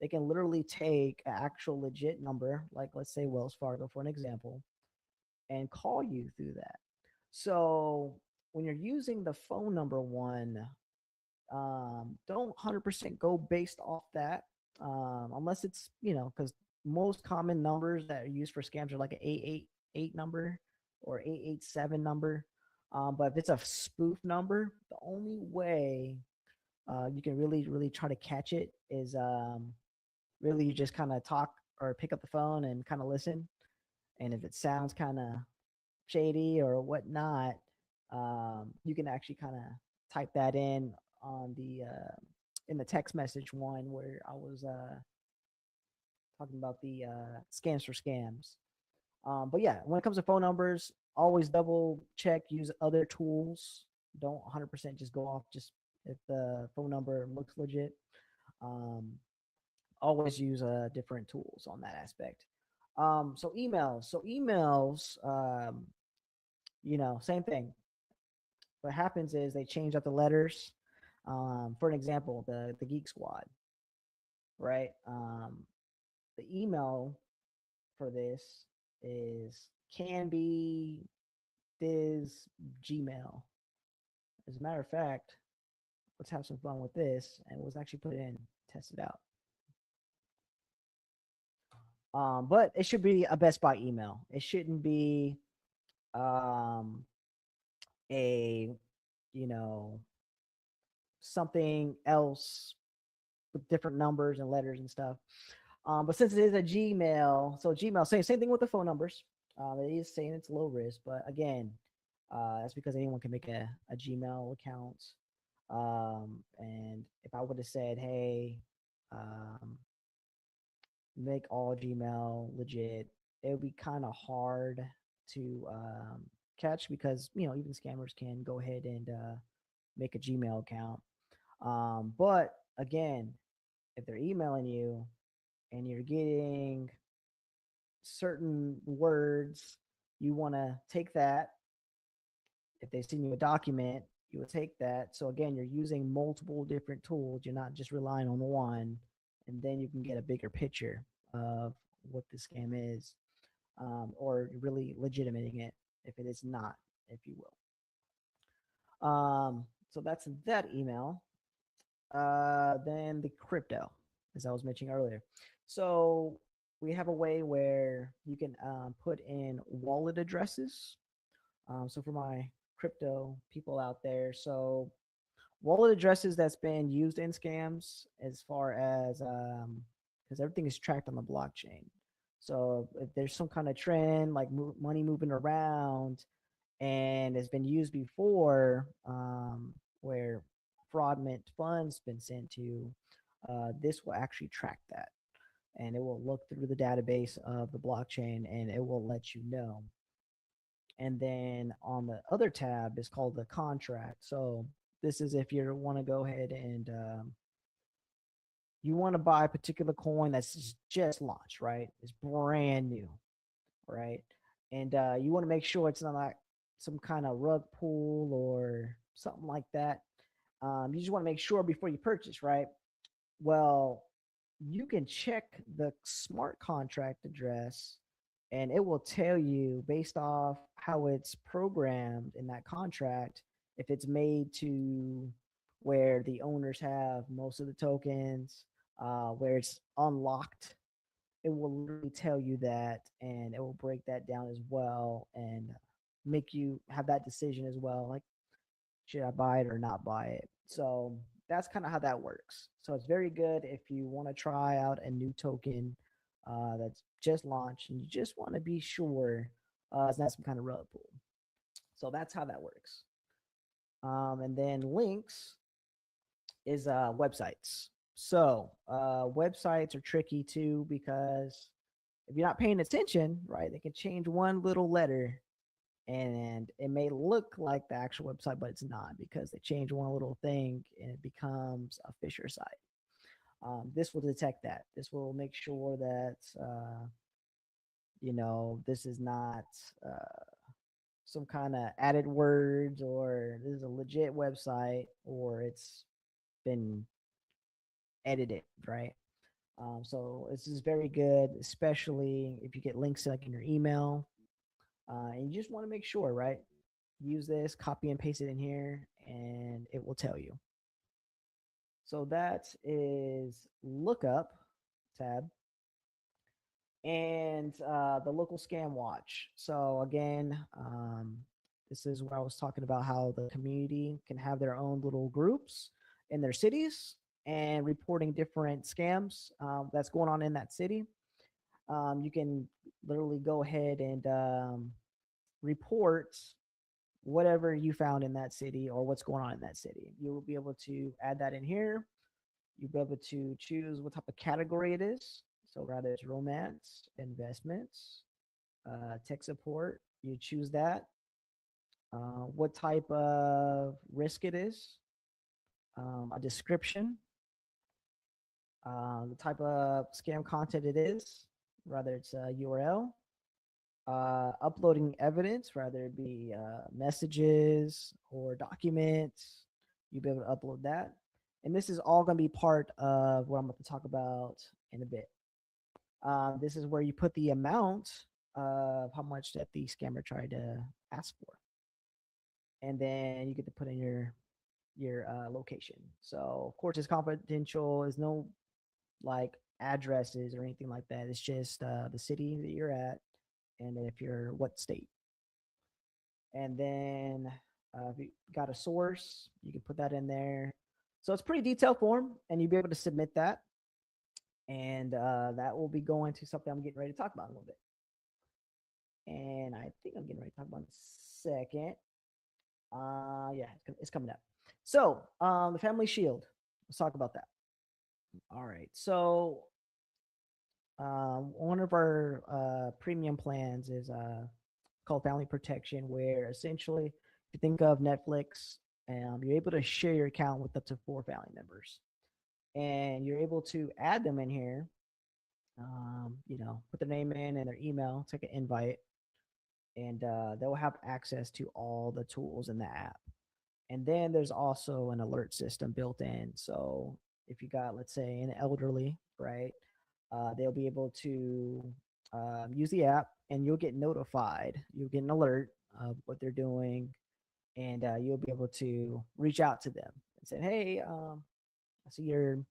They can literally take an actual legit number, like let's say Wells Fargo for an example, and call you through that. So when you're using the phone number one, don't 100% go based off that, unless it's, because most common numbers that are used for scams are like an 888 number or 887 number. But if it's a spoof number, the only way you can really try to catch it is really you just kind of talk or pick up the phone and kind of listen. And if it sounds kind of shady or whatnot, you can actually kind of type that on the in the text message one where I was talking about the scams for scams. But yeah, when it comes to phone numbers, always double check, use other tools. Don't 100% just go off just if the phone number looks legit. Um, always use different tools on that aspect. So emails. Same thing. What happens is they change up the letters. For an example, the Geek Squad, right? The email for this is can be Diz Gmail. As a matter of fact, let's have some fun with this and let's actually put it in, test it out. But it should be a Best Buy email. It shouldn't be a something else with different numbers and letters and stuff. But since it is a Gmail, so Gmail, same thing with the phone numbers. It is saying it's low risk, but again, that's because anyone can make a Gmail account. And if I would have said, hey, make all Gmail legit, it would be kind of hard to catch because even scammers can go ahead and make a Gmail account. But again, if they're emailing you and you're getting certain words, you want to take that. If they send you a document, you would take that. So again, you're using multiple different tools. You're not just relying on one, and then you can get a bigger picture of what the scam is, or really legitimating it if it is not, if you will. So that's that email. Then the crypto, as I was mentioning earlier. So we have a way where you can put in wallet addresses. So for my crypto people out there, so wallet addresses that's been used in scams as far as because everything is tracked on the blockchain. So if there's some kind of trend like money moving around and has been used before, where fraudulent funds been sent to, this will actually track that, and it will look through the database of the blockchain and it will let you know. And then on the other tab is called the contract. So this is if you want to go ahead and you want to buy a particular coin that's just launched, right? It's brand new, right? And you want to make sure it's not like some kind of rug pull or something like that. You just want to make sure before you purchase, right? Well, you can check the smart contract address and it will tell you based off how it's programmed in that contract if it's made to where the owners have most of the tokens, where it's unlocked. It will literally tell you that and it will break that down as well and make you have that decision as well. Like, should I buy it or not buy it? So that's kind of how that works. So it's very good if you want to try out a new token that's just launched and you just want to be sure it's not some kind of rug pull. So that's how that works. And then links is websites. So websites are tricky too because if you're not paying attention, right, they can change one little letter and it may look like the actual website, but it's not because they change one little thing and it becomes a Fisher site. This will detect that. This will make sure that this is not some kind of added words or this is a legit website or it's been edited, right? So this is very good, especially if you get links like in your email. And you just want to make sure, right? Use this, copy and paste it in here, and it will tell you. So that is lookup tab and the local scam watch. So again, this is where I was talking about how the community can have their own little groups in their cities and reporting different scams that's going on in that city. You can literally go ahead and report whatever you found in that city or what's going on in that city. You will be able to add that in here. You'll be able to choose what type of category it is. So rather it's romance, investments, tech support. You choose that. What type of risk it is, a description, the type of scam content it is, whether it's a URL, uploading evidence, whether it be messages or documents. You'll be able to upload that. And this is all going to be part of what I'm going to talk about in a bit. This is where you put the amount of how much that the scammer tried to ask for. And then you get to put in your location. So of course it's confidential. There's no like addresses or anything like that. It's just the city that you're at and if you're what state. And then if you got a source, you can put that in there. So it's pretty detailed form, and you'll be able to submit that. And that will be going to something I'm getting ready to talk about in a little bit. And I think I'm getting ready to talk about in a second. Yeah, it's coming up. So the Family Shield. Let's talk about that. All right. So one of our premium plans is called Family Protection, where essentially, if you think of Netflix, you're able to share your account with up to 4 family members, and you're able to add them in here. Put their name in and their email, take an invite, and they'll have access to all the tools in the app. And then there's also an alert system built in. So if you got, let's say, an elderly, right, they'll be able to use the app and you'll get notified. You'll get an alert of what they're doing, and you'll be able to reach out to them and say, hey, I see you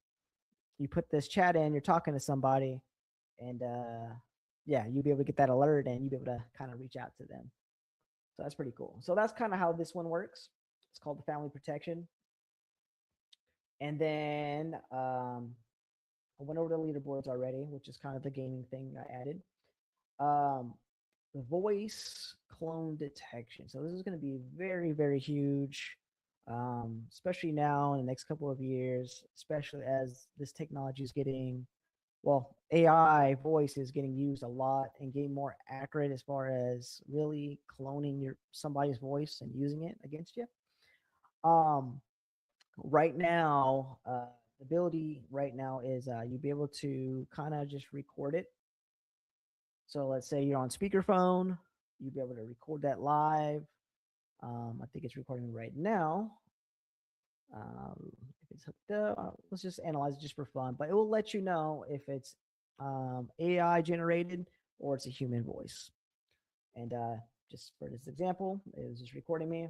put this chat in, you're talking to somebody, and yeah, you'll be able to get that alert and you'll be able to kind of reach out to them. So that's pretty cool. So that's kind of how this one works. It's called the Family Protection. And then I went over the leaderboards already, which is kind of the gaming thing I added. Voice clone detection. So this is going to be very, very huge, especially now in the next couple of years, especially as this technology is getting, well, AI voice is getting used a lot and getting more accurate as far as really cloning somebody's voice and using it against you. Right now, the ability right now is you'll be able to kind of just record it. So let's say you're on speakerphone, you'll be able to record that live. I think it's recording right now. If it's hooked up, let's just analyze it just for fun. But it will let you know if it's AI generated or it's a human voice. And just for this example, it was just recording me,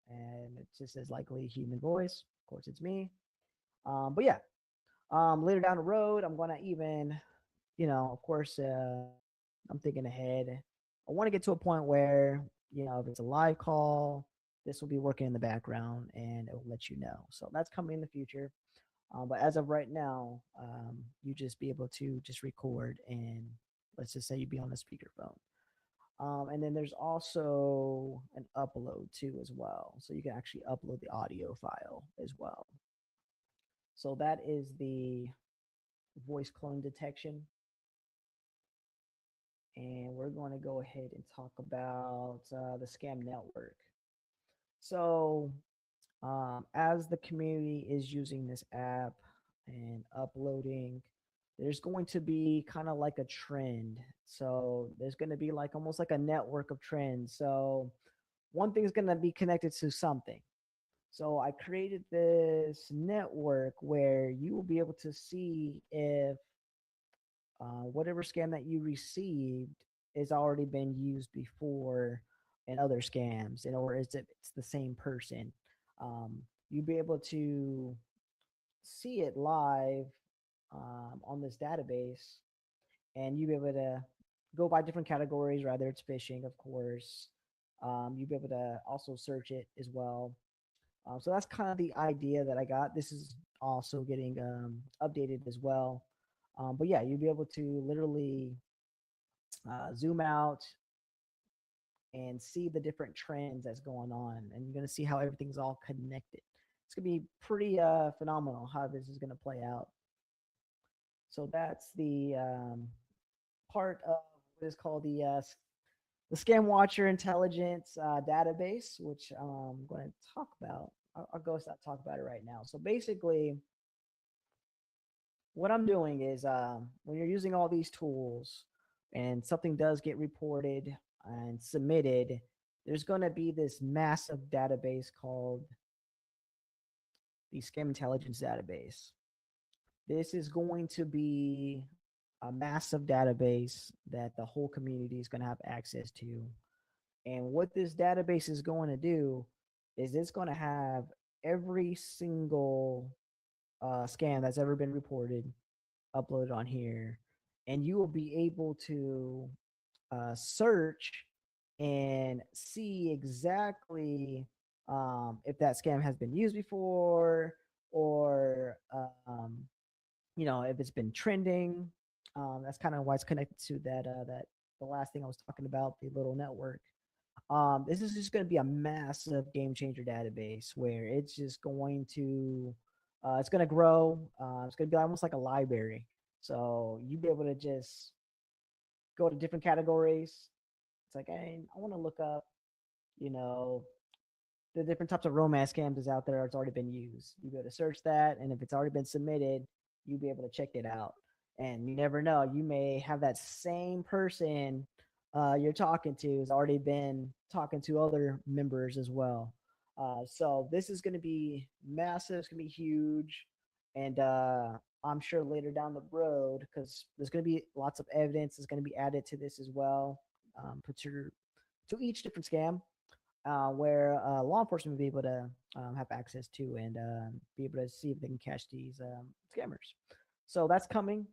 and it just says likely human voice. Of course, it's me. But yeah, later down the road, I'm gonna even, of course, I'm thinking ahead. I want to get to a point where, if it's a live call, this will be working in the background and it will let you know. So that's coming in the future. But as of right now, you just be able to just record, and let's just say you be on a speakerphone. And then there's also an upload too as well. So you can actually upload the audio file as well. So that is the voice clone detection. And we're going to go ahead and talk about the scam network. So as the community is using this app and uploading, there's going to be kind of like a trend. So there's going to be like almost like a network of trends. So one thing is going to be connected to something. So I created this network where you will be able to see if whatever scam that you received has already been used before in other scams, and or is it's the same person. You'll be able to see it live on this database, and you'll be able to go by different categories, rather it's phishing, of course. You'll be able to also search it as well. So that's kind of the idea that I got. This is also getting updated as well. But yeah, you'll be able to literally zoom out and see the different trends that's going on, and you're going to see how everything's all connected. It's going to be pretty phenomenal how this is going to play out. So that's the part of what is called the Scam Watcher Intelligence database, which I'm going to talk about. I'll go talk about it right now. So basically, what I'm doing is when you're using all these tools and something does get reported and submitted, there's going to be this massive database called the Scam Intelligence Database. This is going to be a massive database that the whole community is going to have access to. And what this database is going to do is it's going to have every single scam that's ever been reported uploaded on here. And you will be able to search and see exactly if that scam has been used before, or if it's been trending. That's kind of why it's connected to that the last thing I was talking about, the little network. This is just going to be a massive game changer database where it's just going to it's going to grow. It's going to be almost like a library. So you'll be able to just go to different categories. It's like, hey, I want to look up, the different types of romance scams is out there. It's already been used. You go to search that, and if it's already been submitted, you'll be able to check it out. And you never know, you may have that same person you're talking to has already been talking to other members as well. So this is going to be massive. It's going to be huge. And I'm sure later down the road, because there's going to be lots of evidence is going to be added to this as well, to each different scam, where law enforcement will be able to have access to, and be able to see if they can catch these scammers. So that's coming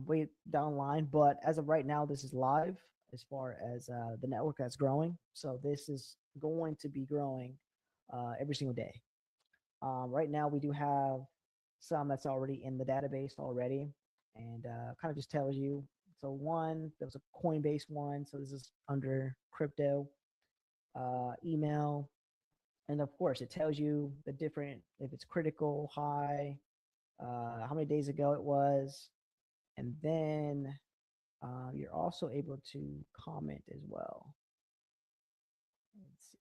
way down the line. But as of right now, this is live as far as the network that's growing. So this is going to be growing every single day. Right now, we do have some that's already in the database already, and kind of just tells you. So there was a Coinbase one. So this is under crypto, email, and of course it tells you the different, if it's critical, high, how many days ago it was, and then you're also able to comment as well. Let's see.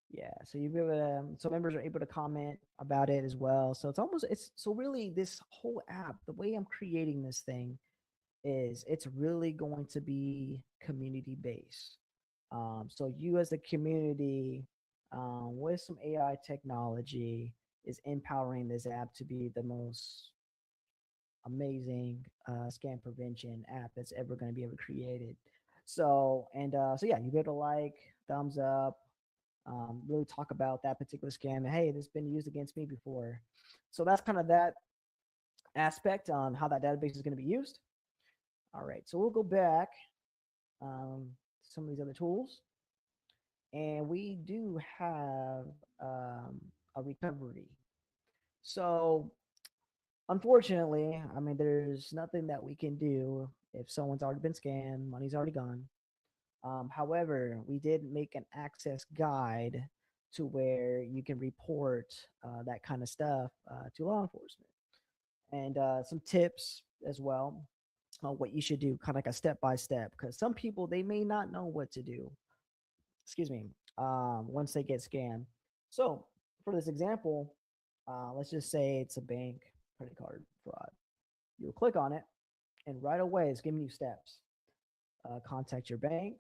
Yeah, so you be able to, so members are able to comment about it as well. So it's almost it's so really this whole app, the way I'm creating this thing is it's really going to be community based. So you as a community, with some AI technology, is empowering this app to be the most amazing scam prevention app that's ever going to be ever created. So yeah, you be able to like, thumbs up, really talk about that particular scam. And hey, this has been used against me before. So that's kind of that aspect on how that database is going to be used. All right, so we'll go back to some of these other tools, and we do have a recovery. So unfortunately, I mean, there's nothing that we can do if someone's already been scammed, money's already gone. However, we did make an access guide to where you can report that kind of stuff to law enforcement, and some tips as well on what you should do, kind of like a step by step, because some people they may not know what to do. Excuse me. Once they get scammed. So for this example, let's just say it's a bank credit card fraud. You'll click on it, and right away it's giving you steps. Contact your bank,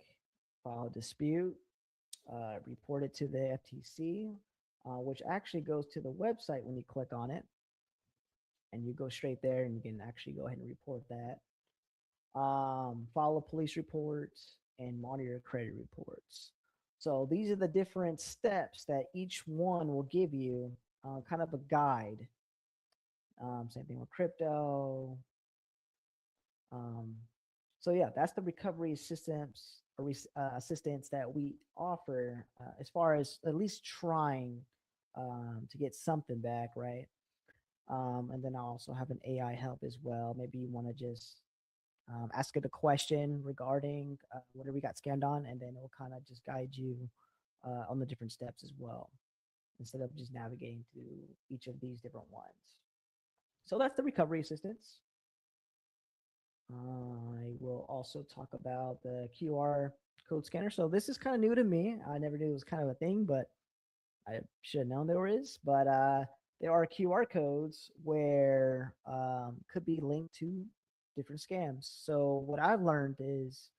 file a dispute, report it to the FTC, which actually goes to the website when you click on it, and you go straight there and you can actually go ahead and report that. File a police report and monitor your credit reports. So these are the different steps that each one will give you, kind of a guide. Same thing with crypto. Um, so yeah, that's the recovery assistance or assistance that we offer, as far as at least trying to get something back, right? And then I also have an AI help as well. Maybe you want to just ask it a question regarding whatever we got scammed on, and then it will kind of just guide you on the different steps as well, instead of just navigating through each of these different ones. So that's the recovery assistance. I will also talk about the QR code scanner. So this is kind of new to me. I never knew it was kind of a thing, but I should have known there is. But there are QR codes where could be linked to different scams. So what I've learned is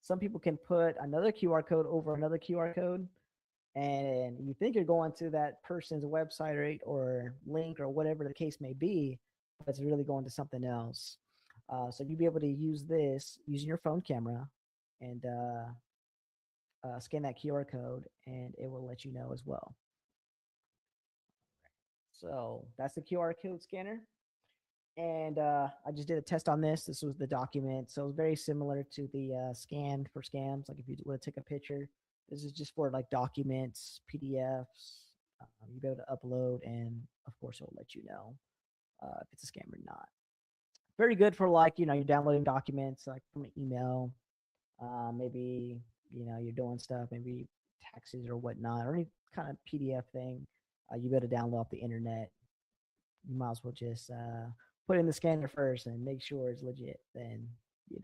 some people can put another QR code over another QR code, and you think you're going to that person's website or link or whatever the case may be, but it's really going to something else. So you'll be able to use this using your phone camera and scan that QR code, and it will let you know as well. So that's the QR code scanner. And I just did a test on this. This was the document. So it's very similar to the scan for scams. Like if you want to take a picture, this is just for like documents, PDFs. You'll be able to upload, and of course, it'll let you know if it's a scam or not. Very good for like, you're downloading documents like from an email. Maybe, you're doing stuff, maybe taxes or whatnot, or any kind of PDF thing. You better download off the internet. You might as well just put in the scanner first and make sure it's legit. Then, you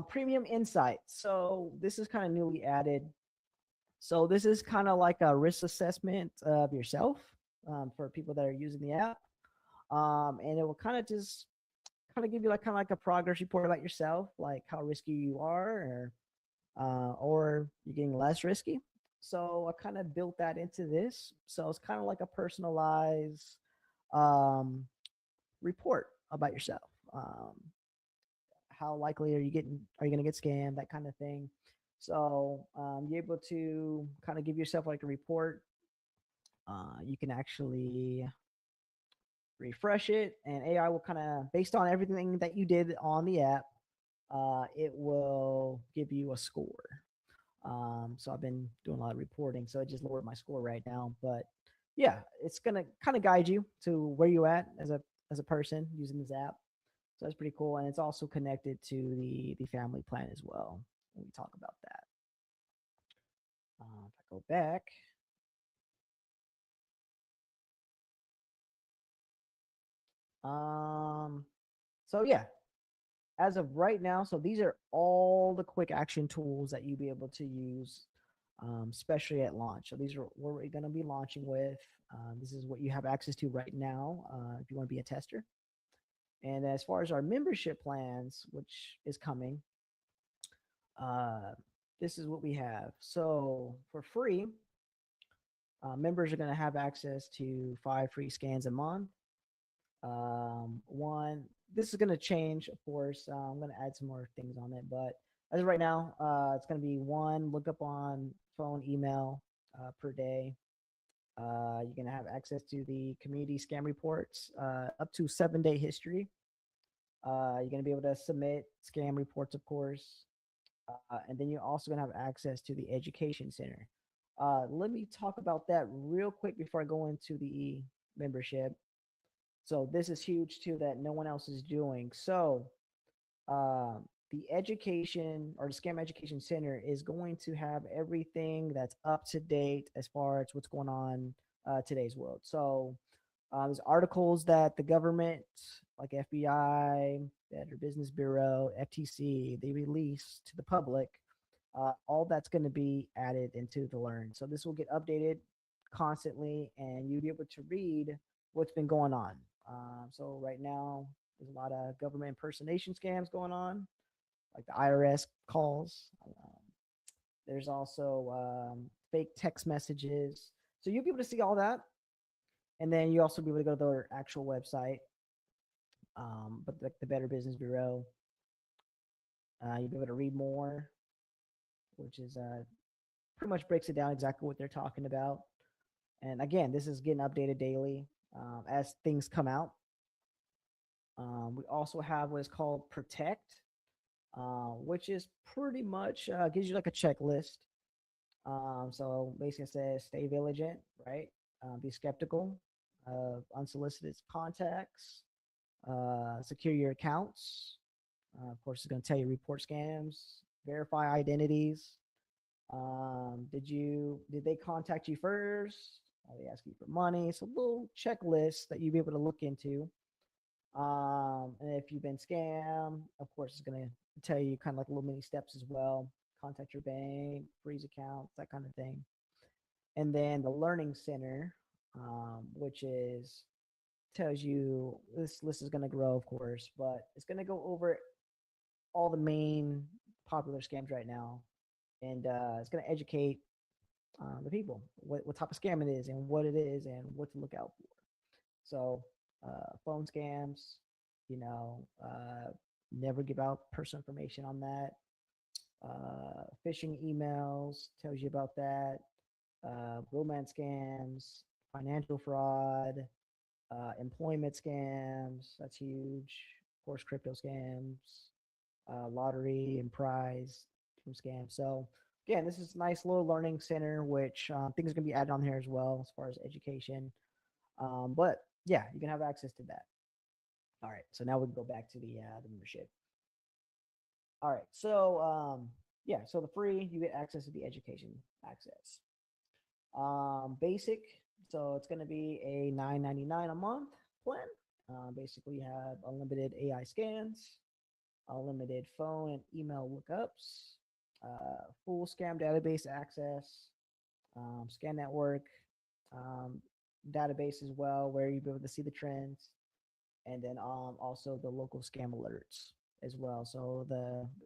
premium insight. So this is kind of newly added. So this is kind of like a risk assessment of yourself, for people that are using the app. And it will kind of just kind of give you like kind of like a progress report about yourself, like how risky you are, or you're getting less risky. So I kind of built that into this. So it's kind of like a personalized um, report about yourself. How likely are you going to get scammed, that kind of thing. So you're able to kind of give yourself like a report. You can actually refresh it, and AI will kind of, based on everything that you did on the app, it will give you a score. So I've been doing a lot of reporting, so it just lowered my score right now. But yeah, it's gonna kind of guide you to where you at as a person using this app. So that's pretty cool, and it's also connected to the family plan as well. When we talk about that, if I go back, um, so yeah, as of right now, so these are all the quick action tools that you'll be able to use especially at launch. So these are what we're going to be launching with. This is what you have access to right now if you want to be a tester. And as far as our membership plans, which is coming, uh, this is what we have. So for free, members are going to have access to 5 free scans a month. One, this is going to change, of course. I'm going to add some more things on it, but as of right now, it's going to be one lookup on phone, email per day. You're going to have access to the community scam reports, up to 7-day history. You're going to be able to submit scam reports, of course. And then you're also going to have access to the education center. Let me talk about that real quick before I go into the membership. So this is huge too that no one else is doing. So the education or the Scam Education Center is going to have everything that's up to date as far as what's going on today's world. So there's articles that the government, like FBI, Better Business Bureau, FTC, they release to the public. All that's going to be added into the Learn. So this will get updated constantly, and you'll be able to read what's been going on. So right now, there's a lot of government impersonation scams going on, like the IRS calls. There's also fake text messages. So you'll be able to see all that. And then you also be able to go to their actual website, but the Better Business Bureau. You'll be able to read more, which is pretty much breaks it down exactly what they're talking about. And again, this is getting updated daily as things come out. We also have what is called Protect, which is pretty much gives you like a checklist. So basically, it says stay vigilant, right? Be skeptical of unsolicited contacts. Secure your accounts. Of course, it's going to tell you report scams, verify identities. Did they contact you first? Are they asking you for money? It's a little checklist that you'll be able to look into. And if you've been scammed, of course, it's going to tell you kind of like little mini steps as well. Contact your bank, freeze accounts, that kind of thing. And then the Learning Center, which is tells you this list is going to grow, of course, but it's going to go over all the main popular scams right now, and it's going to educate the people what type of scam it is and what it is and what to look out for. So phone scams, never give out personal information on that. Phishing emails tells you about that. Romance scams, financial fraud, employment scams, that's huge. Of course, crypto scams, lottery and prize scams. So again, this is a nice little learning center, which things are going to be added on here as well as far as education. But yeah, you can have access to that. All right, so now we can go back to the membership. All right, so yeah, so the free, you get access to the education access. Basic, so it's going to be a $9.99 a month plan. Basically, you have unlimited AI scans, unlimited phone and email lookups, full scam database access, scan network database as well, where you'll be able to see the trends, and then also the local scam alerts as well. So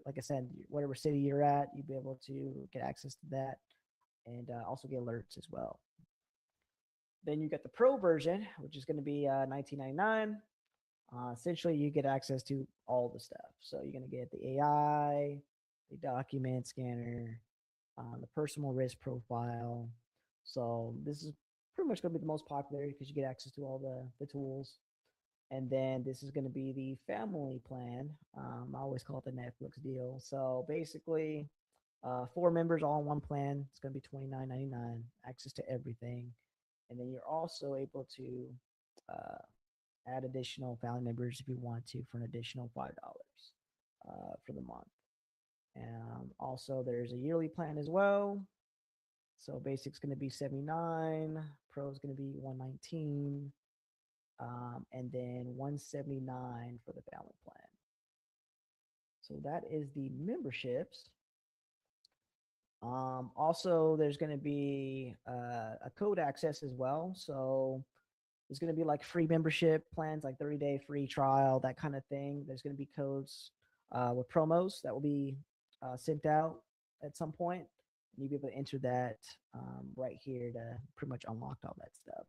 like I said, whatever city you're at, you'll be able to get access to that and also get alerts as well. Then you get the pro version, which is going to be $19.99. Essentially, you get access to all the stuff. So you're going to get the AI, the document scanner, the personal risk profile. So this is pretty much going to be the most popular because you get access to all the tools. And then this is going to be the family plan. I always call it the Netflix deal. So basically, 4 members all in one plan. It's going to be $29.99, access to everything. And then you're also able to add additional family members if you want to for an additional $5 for the month. Also, there's a yearly plan as well. So basic's going to be $79, pro is going to be $119, and then $179 for the family plan. So that is the memberships. Also, there's going to be a code access as well. So there's going to be like free membership plans, like 30-day free trial, that kind of thing. There's going to be codes with promos that will be sent out at some point. And you'll be able to enter that right here to pretty much unlock all that stuff.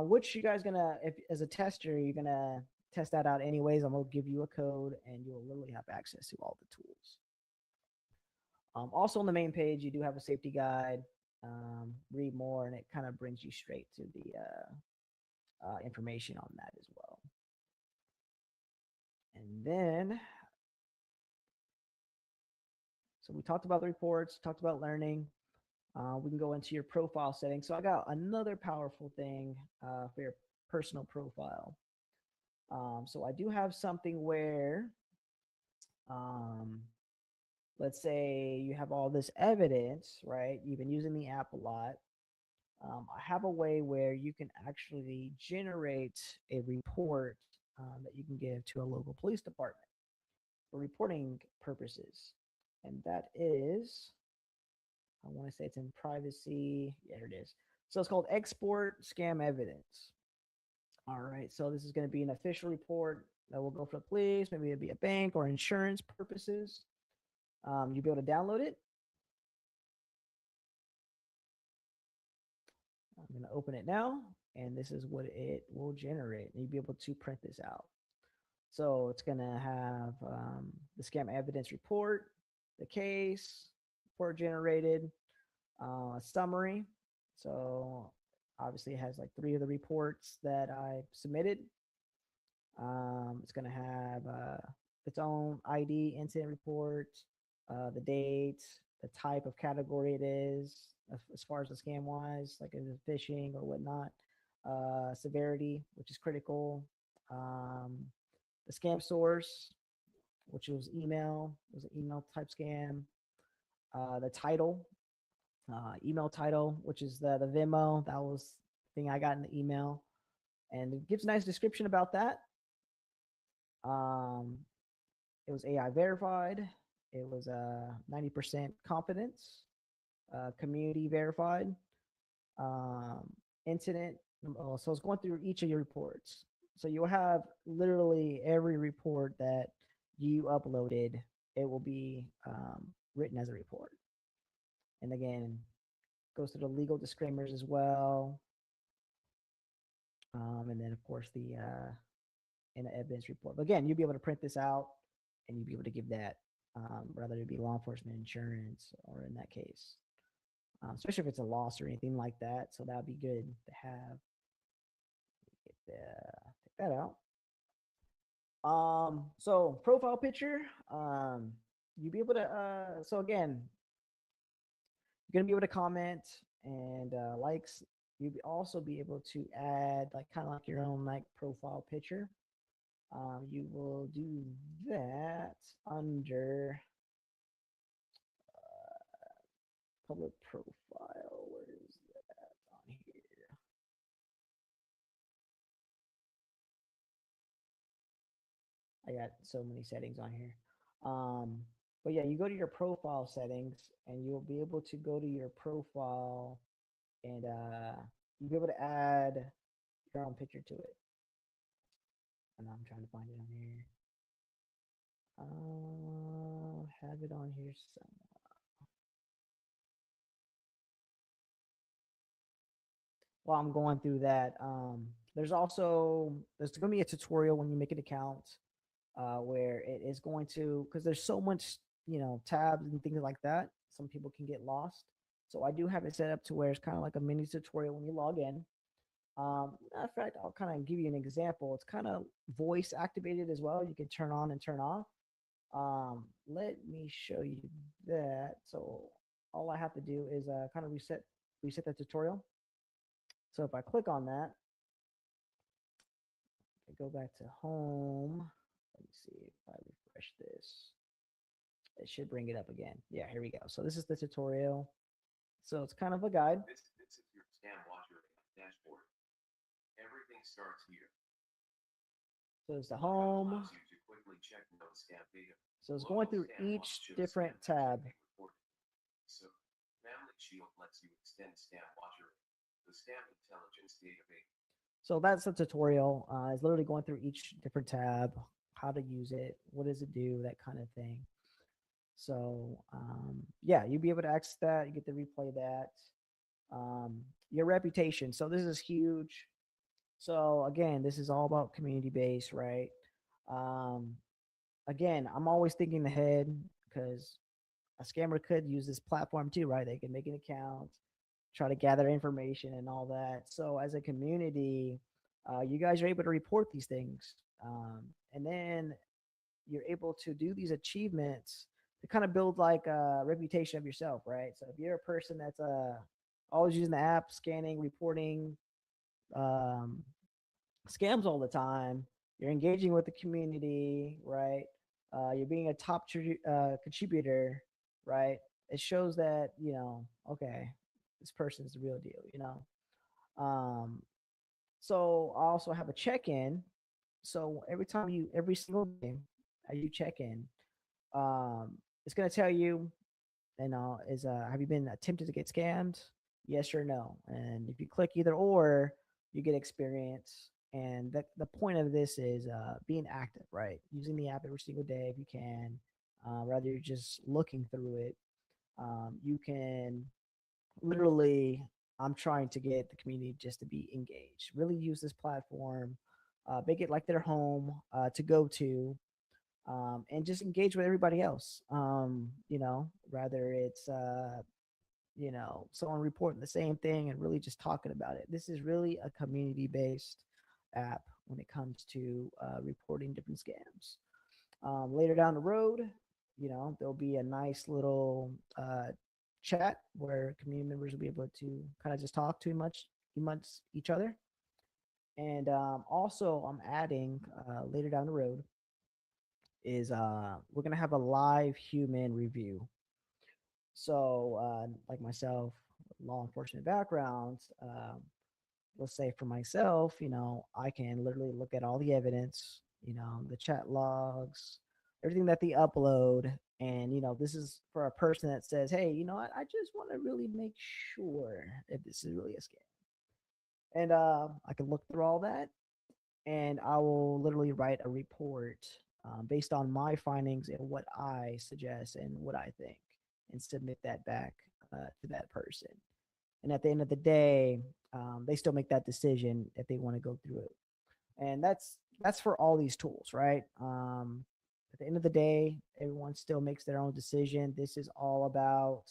Which you guys gonna, if as a tester, you're gonna test that out anyways. I'm gonna give you a code, and you'll literally have access to all the tools. Also on the main page, you do have a safety guide. Read more, and it kind of brings you straight to the information on that as well. And then, so we talked about the reports, talked about learning. We can go into your profile settings. So I got another powerful thing for your personal profile. So I do have something where, let's say you have all this evidence, right? You've been using the app a lot. I have a way where you can actually generate a report that you can give to a local police department for reporting purposes. And that is, I want to say it's in privacy. Yeah, here it is. So it's called export scam evidence. All right. So this is going to be an official report that will go for the police. Maybe it'll be a bank or insurance purposes. You'll be able to download it. I'm going to open it now, and this is what it will generate. And you'll be able to print this out. So it's going to have the scam evidence report, the case, report generated, a summary. So obviously it has like 3 of the reports that I submitted. It's going to have its own ID, incident report, the date, the type of category it is, as far as the scam wise, like is it phishing or whatnot, severity, which is critical, the scam source, which was email, was an email type scam, the title, email title, which is the Venmo. That was the thing I got in the email, and it gives a nice description about that. It was AI verified. It was 90% confidence, community verified, incident. So it's going through each of your reports. So you'll have literally every report that you uploaded. It will be written as a report. And again, goes through the legal disclaimers as well. And then of course the in the evidence report. But again, you'll be able to print this out and you'll be able to give that, whether it be law enforcement, insurance, or in that case, especially if it's a loss or anything like that. So that'd be good to have. Take that out. So profile picture, you'll be able to, so again, you're gonna be able to comment and likes. You'll also be able to add like kind of like your own like profile picture. You will do that under public profile. Where is that on here? I got so many settings on here. But yeah, you go to your profile settings and you'll be able to go to your profile and you'll be able to add your own picture to it. And I'm trying to find it on here. Have it on here somewhere. While I'm going through that, there's going to be a tutorial when you make an account where it is going to, because there's so much, tabs and things like that. Some people can get lost. So I do have it set up to where it's kind of like a mini tutorial when you log in. Matter of fact, I'll kind of give you an example. It's kind of voice activated as well. You can turn on and turn off. Let me show you that. So all I have to do is kind of reset the tutorial. So if I click on that, I go back to home. Let me see if I refresh this. It should bring it up again. Yeah, here we go. So this is the tutorial. So it's kind of a guide. This is your Scam Watcher dashboard. Everything starts here. So it's the home. Allows you to quickly check known scam data. So it's going through each different tab. So Shield lets you extend Scam Watcher, the scam intelligence database. So that's a tutorial. It's literally going through each different tab, how to use it, what does it do, that kind of thing. So yeah, you'll be able to access that. You get to replay that. Your reputation. So this is huge. So again, this is all about community based, right? Um, again, I'm always thinking ahead because a scammer could use this platform too, right? They can make an account, try to gather information and all that. So as a community, you guys are able to report these things, and then you're able to do these achievements to kind of build like a reputation of yourself, right? So if you're a person that's always using the app, scanning, reporting um, scams all the time, you're engaging with the community, right? You're being a top contributor, right? It shows that, okay, this person's the real deal, Um, so I also have a check-in. So every single day, as you check in, it's gonna tell you, have you been attempted to get scammed? Yes or no. And if you click either or, you get experience. And the point of this is being active, right? Using the app every single day if you can, rather you're just looking through it. You can literally, I'm trying to get the community just to be engaged. Really use this platform, make it like their home to go to, and just engage with everybody else. Rather it's someone reporting the same thing and really just talking about it. This is really a community based app when it comes to reporting different scams. Later down the road, there'll be a nice little chat where community members will be able to kind of just talk to amongst each other. And also, I'm adding later down the road is we're gonna have a live human review. So, like myself, law enforcement backgrounds, let's say for myself, I can literally look at all the evidence, the chat logs, everything that they upload. And, this is for a person that says, hey, I just want to really make sure if this is really a scam. And I can look through all that and I will literally write a report based on my findings and what I suggest and what I think and submit that back to that person. And at the end of the day, they still make that decision if they want to go through it. And that's for all these tools, right? At the end of the day, everyone still makes their own decision. This is all about,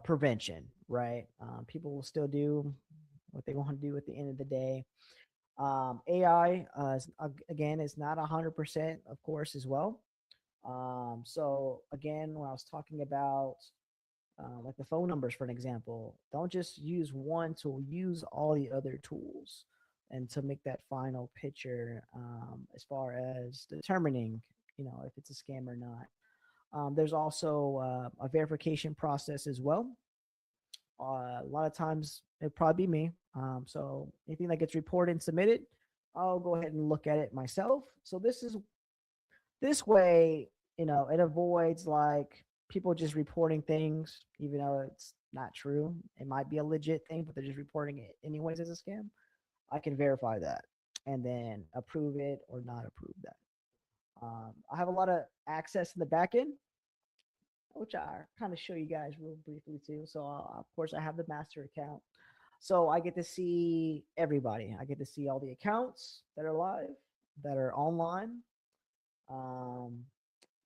prevention, right? People will still do what they want to do at the end of the day. AI, again, is not 100%, of course, as well. So again, when I was talking about like the phone numbers, for an example, don't just use one tool, use all the other tools and to make that final picture as far as determining, if it's a scam or not. There's also a verification process as well. A lot of times it'd probably be me. So anything that gets reported and submitted, I'll go ahead and look at it myself. So this way, it avoids like people just reporting things, even though it's not true. It might be a legit thing, but they're just reporting it anyways as a scam. I can verify that and then approve it or not approve that. I have a lot of access in the back end, which I kind of show you guys real briefly too. So of course I have the master account. So I get to see everybody. I get to see all the accounts that are live, that are online.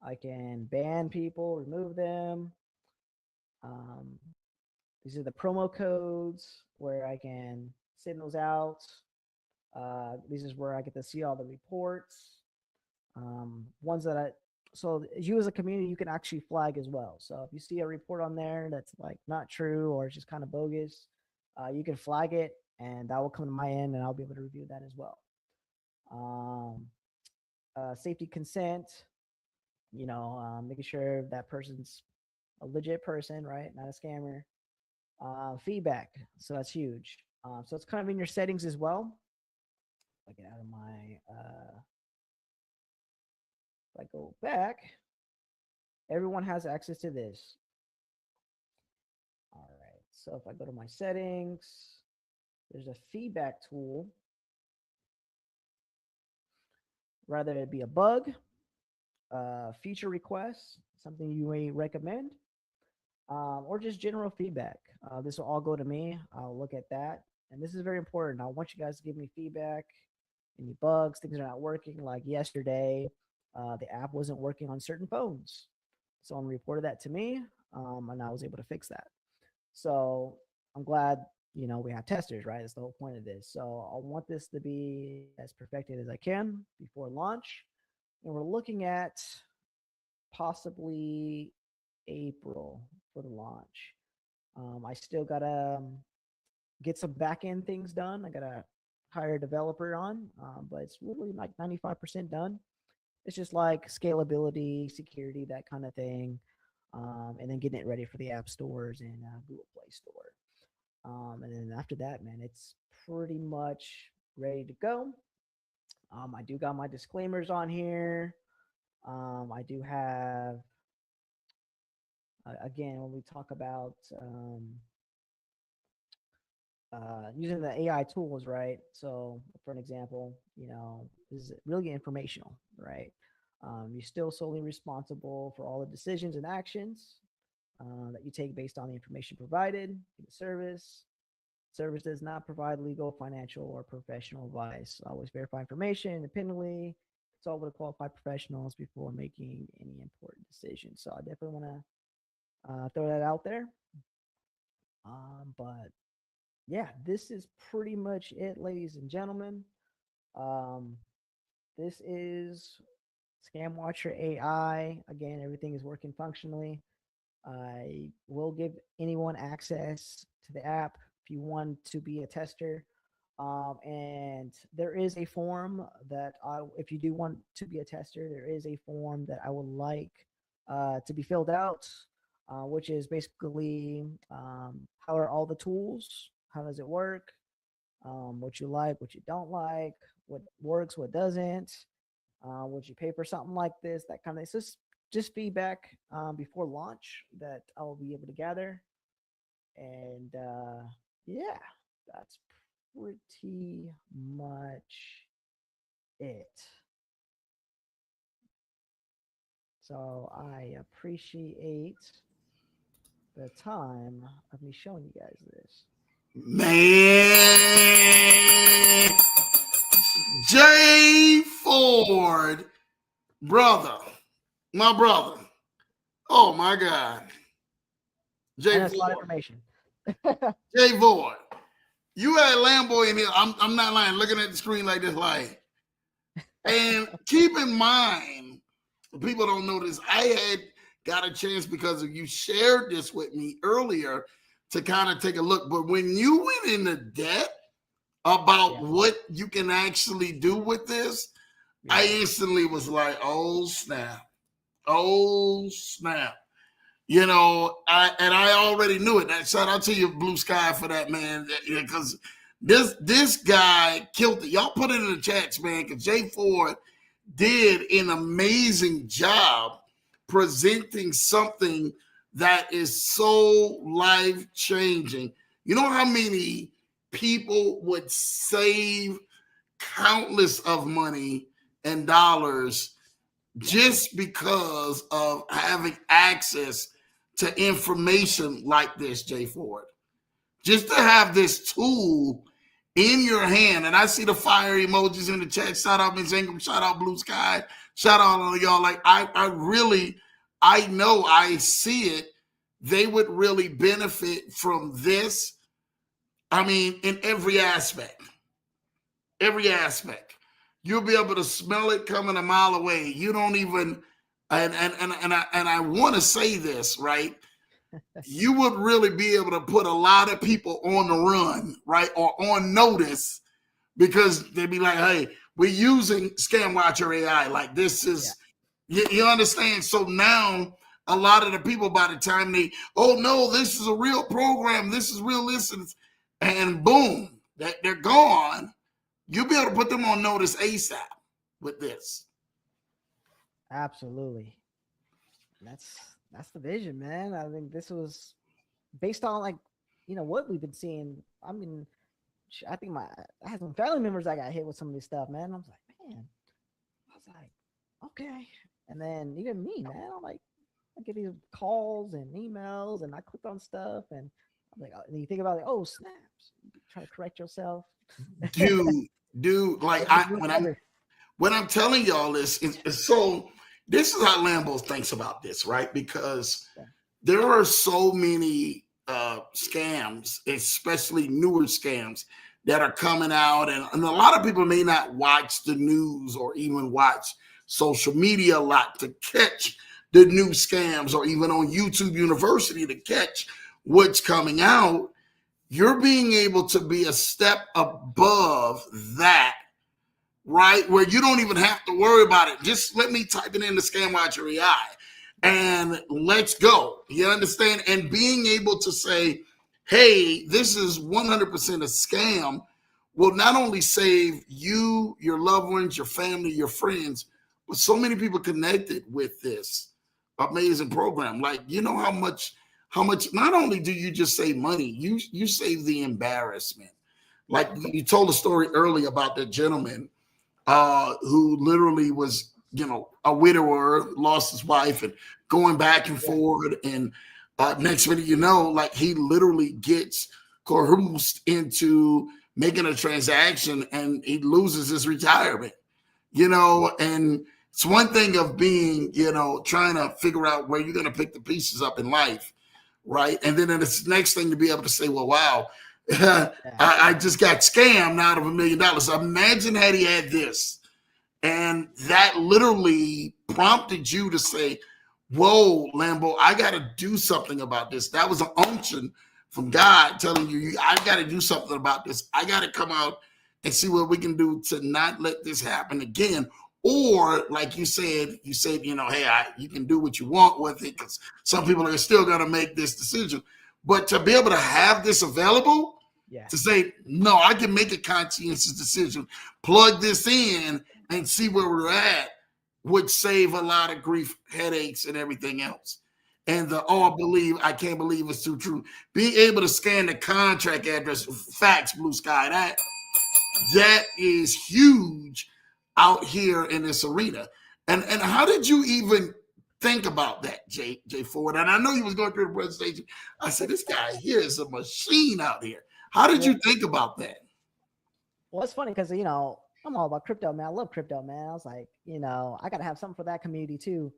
I can ban people, remove them. Um, these are the promo codes where I can send those out. This is where I get to see all the reports. Ones that so you as a community, you can actually flag as well. So if you see a report on there that's like not true or it's just kind of bogus, you can flag it and that will come to my end and I'll be able to review that as well. Safety consent, making sure that person's a legit person, right? Not a scammer. Feedback. So that's huge. So it's kind of in your settings as well. If I get out of my, if I go back, everyone has access to this. So if I go to my settings, there's a feedback tool. Rather it be a bug, feature request, something you may recommend, or just general feedback. This will all go to me. I'll look at that. And this is very important. I want you guys to give me feedback, any bugs, things are not working. Like yesterday, the app wasn't working on certain phones. Someone reported that to me, and I was able to fix that. So I'm glad, we have testers, right? That's the whole point of this. So I want this to be as perfected as I can before launch. And we're looking at possibly April for the launch. I still gotta get some back end things done. I gotta hire a developer on, but it's really like 95% done. It's just like scalability, security, that kind of thing, and then getting it ready for the app stores and Google Play Store. And then after that, man, it's pretty much ready to go. I do got my disclaimers on here. I do have, again, when we talk about using the AI tools, right? So, for an example, this is really informational, right? You're still solely responsible for all the decisions and actions that you take based on the information provided in the service. Service does not provide legal, financial, or professional advice. Always verify information independently. Consult with qualified professionals before making any important decisions. So I definitely want to throw that out there. But yeah, this is pretty much it, ladies and gentlemen. This is ScamWatcher AI. Again, everything is working functionally. I will give anyone access to the app if you want to be a tester. And there is a form that if you do want to be a tester, there is a form that I would like to be filled out, which is basically how are all the tools? How does it work? What you like, what you don't like, what works, what doesn't. Would you pay for something like this? That kind of, it's just feedback before launch that I'll be able to gather. And yeah, that's pretty much it. So I appreciate the time of me showing you guys this. Man, Jay Ford, brother, my brother. Oh my God, I Jay know it's a lot of Ford, information. Jay Ford. You had Lambo in here. I'm not lying. Looking at the screen like this, like, and keep in mind, people don't know this. I had got a chance because of you shared this with me earlier to kind of take a look. But when you went into depth about what you can actually do with this, I instantly was like, oh snap. Oh snap. I already knew it. Shout out to you, Blue Sky, for that, man. Because this guy killed it. Y'all put it in the chats, man, because Jay Ford did an amazing job presenting something that is so life-changing. You know how many people would save countless of money and dollars just because of having access to information like this, Jay Ford? Just to have this tool in your hand. And I see the fire emojis in the chat. Shout out Ms. Ingram. Shout out Blue Sky. Shout out all of y'all. Like, I know, I see it. They would really benefit from this. I mean, in every aspect. Every aspect. You'll be able to smell it coming a mile away. You don't even, and I want to say this, right? You would really be able to put a lot of people on the run, right? Or on notice, because they'd be like, hey, we're using ScamWatcher AI. Like, this is, you understand? So now a lot of the people, by the time oh no, this is a real program, this is real listens, and boom, they're gone. You'll be able to put them on notice ASAP with this. Absolutely. That's the vision, man. I think this was based on, like, you know what we've been seeing. I mean, I think I had some family members that got hit with some of this stuff, man. I was like, man, I was like, okay. And then even me, man, I'm like, I get these calls and emails, and I click on stuff, and I'm like, and you think about it, oh snaps, try to correct yourself. Dude, like when I'm telling y'all this, it's so this is how Lambo thinks about this, right? Because there are so many scams, especially newer scams that are coming out, and a lot of people may not watch the news or even watch social media a lot to catch the new scams, or even on YouTube University to catch what's coming out. You're being able to be a step above that, right? Where you don't even have to worry about it. Just let me type it in the Scam Watcher AI and let's go. You understand? And being able to say, hey, this is 100% a scam will not only save you, your loved ones, your family, your friends, but so many people connected with this amazing program. Like, you know how much not only do you just save money, you save the embarrassment. Like you told a story earlier about that gentleman who literally was, you know, a widower, lost his wife, and going back and forward. And next minute, you know, like he literally gets coerced into making a transaction, and he loses his retirement, you know. And it's one thing of being, you know, trying to figure out where you're going to pick the pieces up in life, right? And then it's the next thing to be able to say, well, wow, I just got scammed out of $1 million. So imagine had he had this, and that literally prompted you to say, whoa, Lambo, I got to do something about this. That was an unction from God telling you, I got to do something about this. I got to come out and see what we can do to not let this happen again. Or like you said, you know, hey, you can do what you want with it, because some people are still going to make this decision. But to be able to have this available, to say, no, I can make a conscientious decision, plug this in and see where we're at, would save a lot of grief, headaches, and everything else. And I can't believe it's too true. Being able to scan the contract address, facts, Blue Sky, that is huge out here in this arena. And how did you even think about that, Jay Ford? And I know you was going through the presentation. I said, this guy here is a machine out here. How did you think about that? Well, it's funny because, you know, I'm all about crypto, man. I love crypto, man. I was like, you know, I got to have something for that community too,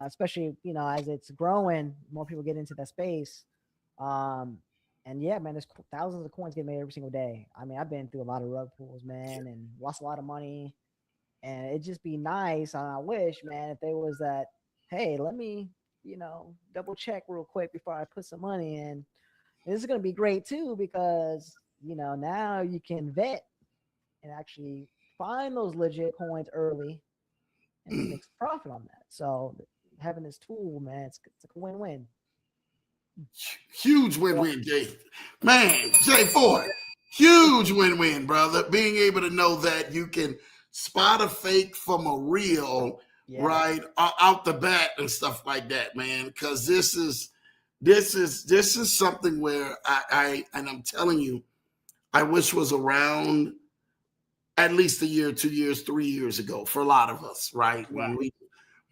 especially, you know, as it's growing, more people get into that space. And yeah, man, there's thousands of coins getting made every single day. I mean, I've been through a lot of rug pulls, man, and lost a lot of money. And it'd just be nice. And I wish, man, if there was that, hey, let me, you know, double check real quick before I put some money in. And this is going to be great too, because, you know, now you can vet and actually find those legit coins early and make some profit on that. So having this tool, man, it's a win-win. Huge win-win, Jay. Man, Jay Ford, huge win-win, brother. Being able to know that you can spot a fake from a real, right, out the bat and stuff like that, man. Because this is something where I'm telling you, I wish was around at least a year, 2 years, 3 years ago for a lot of us, right? When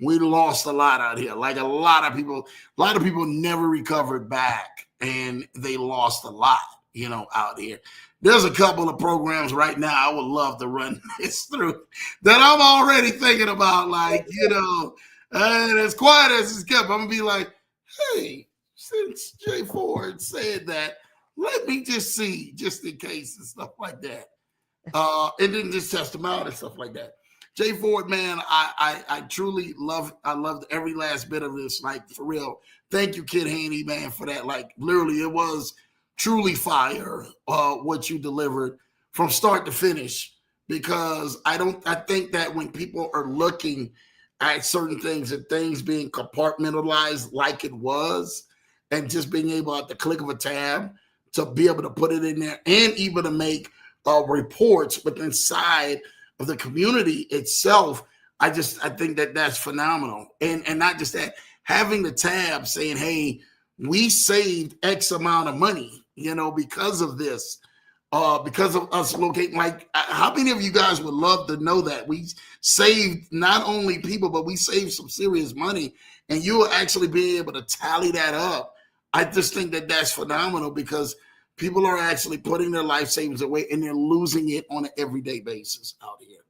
we lost a lot out here. Like a lot of people never recovered back, and they lost a lot, you know, out here. There's a couple of programs right now I would love to run this through that I'm already thinking about, like, you know, and as quiet as it's kept, I'm gonna be like, hey, since Jay Ford said that, let me just see, just in case and stuff like that. And then just test them out and stuff like that. Jay Ford, man, I truly loved every last bit of this. Like, for real. Thank you, Kid Haney, man, for that. Like, literally, it was truly fire what you delivered from start to finish. Because I think that when people are looking at certain things and things being compartmentalized like it was, and just being able at the click of a tab to be able to put it in there and even to make reports, but inside of the community itself, I think that that's phenomenal. And not just that, having the tab saying, hey, we saved X amount of money, because of this. Because of us locating, like, how many of you guys would love to know that we saved not only people, but we saved some serious money, and you will actually be able to tally that up. I just think that that's phenomenal because people are actually putting their life savings away and they're losing it on an everyday basis out here.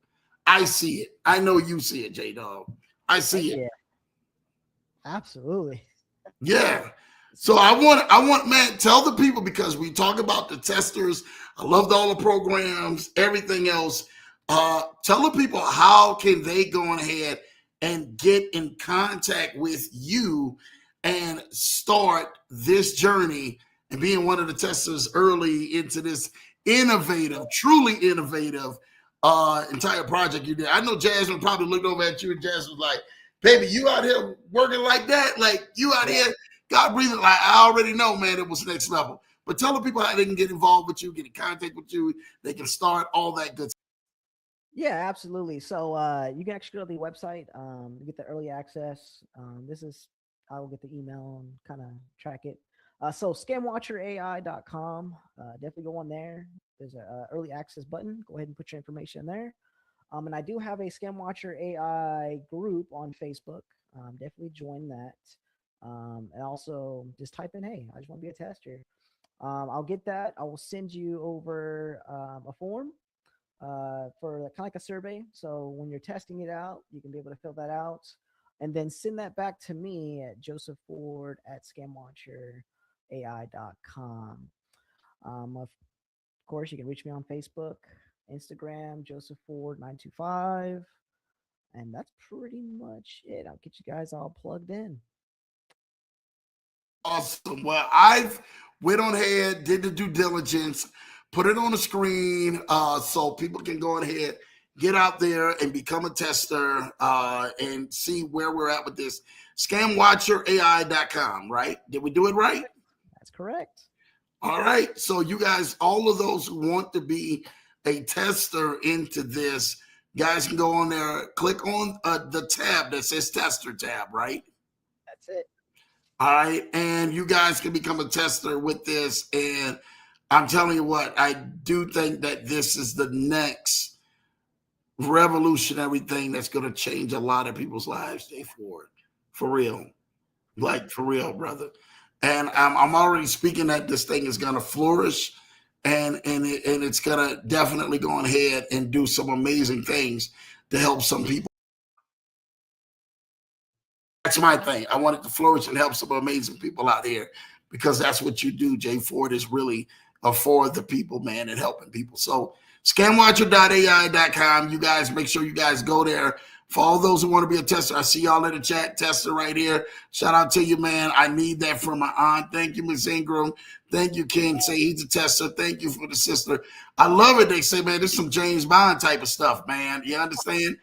I see it. I know you see it, J-Dog. I see it. Yeah, absolutely. Yeah. So I want, man, tell the people, because we talk about the testers. I loved all the programs, everything else. Tell the people how can they go ahead and get in contact with you and start this journey and being one of the testers early into this innovative, truly innovative entire project you did. I know Jasmine probably looked over at you and Jasmine was like, baby, you out here working like that? Like, you out here, God breathing? Like, I already know, man, it was next level. But tell the people how they can get involved with you, get in contact with you. They can start all that good stuff. Yeah, absolutely. So you can actually go to the website, get the early access. I will get the email and kind of track it. So scamwatcherai.com, definitely go on there. There's a early access button. Go ahead and put your information there. And I do have a Scam Watcher AI group on Facebook. Definitely join that. And also just type in, hey, I just want to be a tester. I'll get that. I will send you over a form for kind of like a survey. So when you're testing it out, you can be able to fill that out and then send that back to me at josephford@scamwatcherai.com. Of course, you can reach me on Facebook, Instagram, Joseph Ford 925. And that's pretty much it. I'll get you guys all plugged in. Awesome. Well, I've went on ahead, did the due diligence, put it on the screen so people can go ahead, get out there and become a tester and see where we're at with this. Scamwatcherai.com, right? Did we do it right? That's correct. All right. So you guys, all of those who want to be a tester into this, guys can go on there, click on the tab that says tester tab, right? That's it. All right. And you guys can become a tester with this. And I'm telling you what, I do think that this is the next revolutionary thing that's going to change a lot of people's lives, Jay Ford. For real. Like, for real, brother. And I'm already speaking that this thing is going to flourish and it's going to definitely go ahead and do some amazing things to help some people. That's my thing. I want it to flourish and help some amazing people out here because that's what you do. Jay Ford is really for the people, man, and helping people. So scamwatcher.ai.com. You guys make sure you guys go there. For all those who want to be a tester, I see y'all in the chat. Tester right here. Shout out to you, man. I need that from my aunt. Thank you, Ms. Ingram. Thank you, King. Say he's a tester. Thank you for the sister. I love it. They say, man, this is some James Bond type of stuff, man. You understand?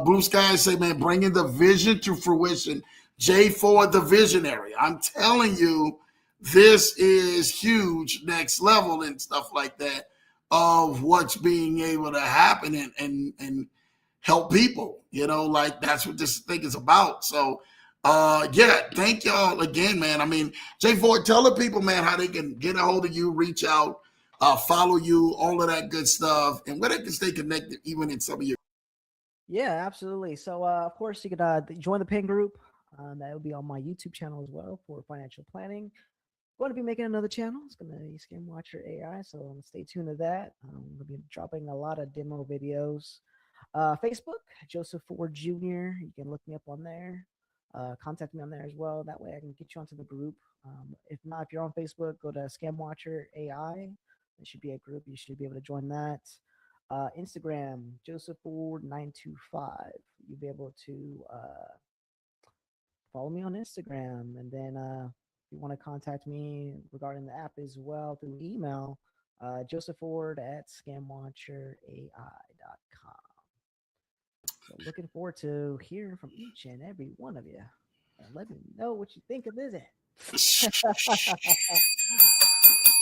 Blue Sky say, man, bringing the vision to fruition. Jay Ford, the visionary. I'm telling you, this is huge, next level and stuff like that of what's being able to happen and help people. Like that's what this thing is about. So, yeah, thank y'all again, man. I mean, Jay Ford, tell the people, man, how they can get a hold of you, reach out, follow you, all of that good stuff, and where they can stay connected, even in some of your. Yeah, absolutely. So, of course, you could join the pin group. That will be on my YouTube channel as well for financial planning. Going to be making another channel. It's going to be Scam Watcher AI, so stay tuned to that. I'm going to be dropping a lot of demo videos. Facebook, Joseph Ford Jr. You can look me up on there. Contact me on there as well. That way I can get you onto the group. If not, if you're on Facebook, go to Scam Watcher AI. There should be a group. You should be able to join that. Instagram, Joseph Ford 925. You'll be able to follow me on Instagram. And then if you want to contact me regarding the app as well through email, josephford@scamwatcherai.com. So looking forward to hearing from each and every one of you. And let me know what you think of this.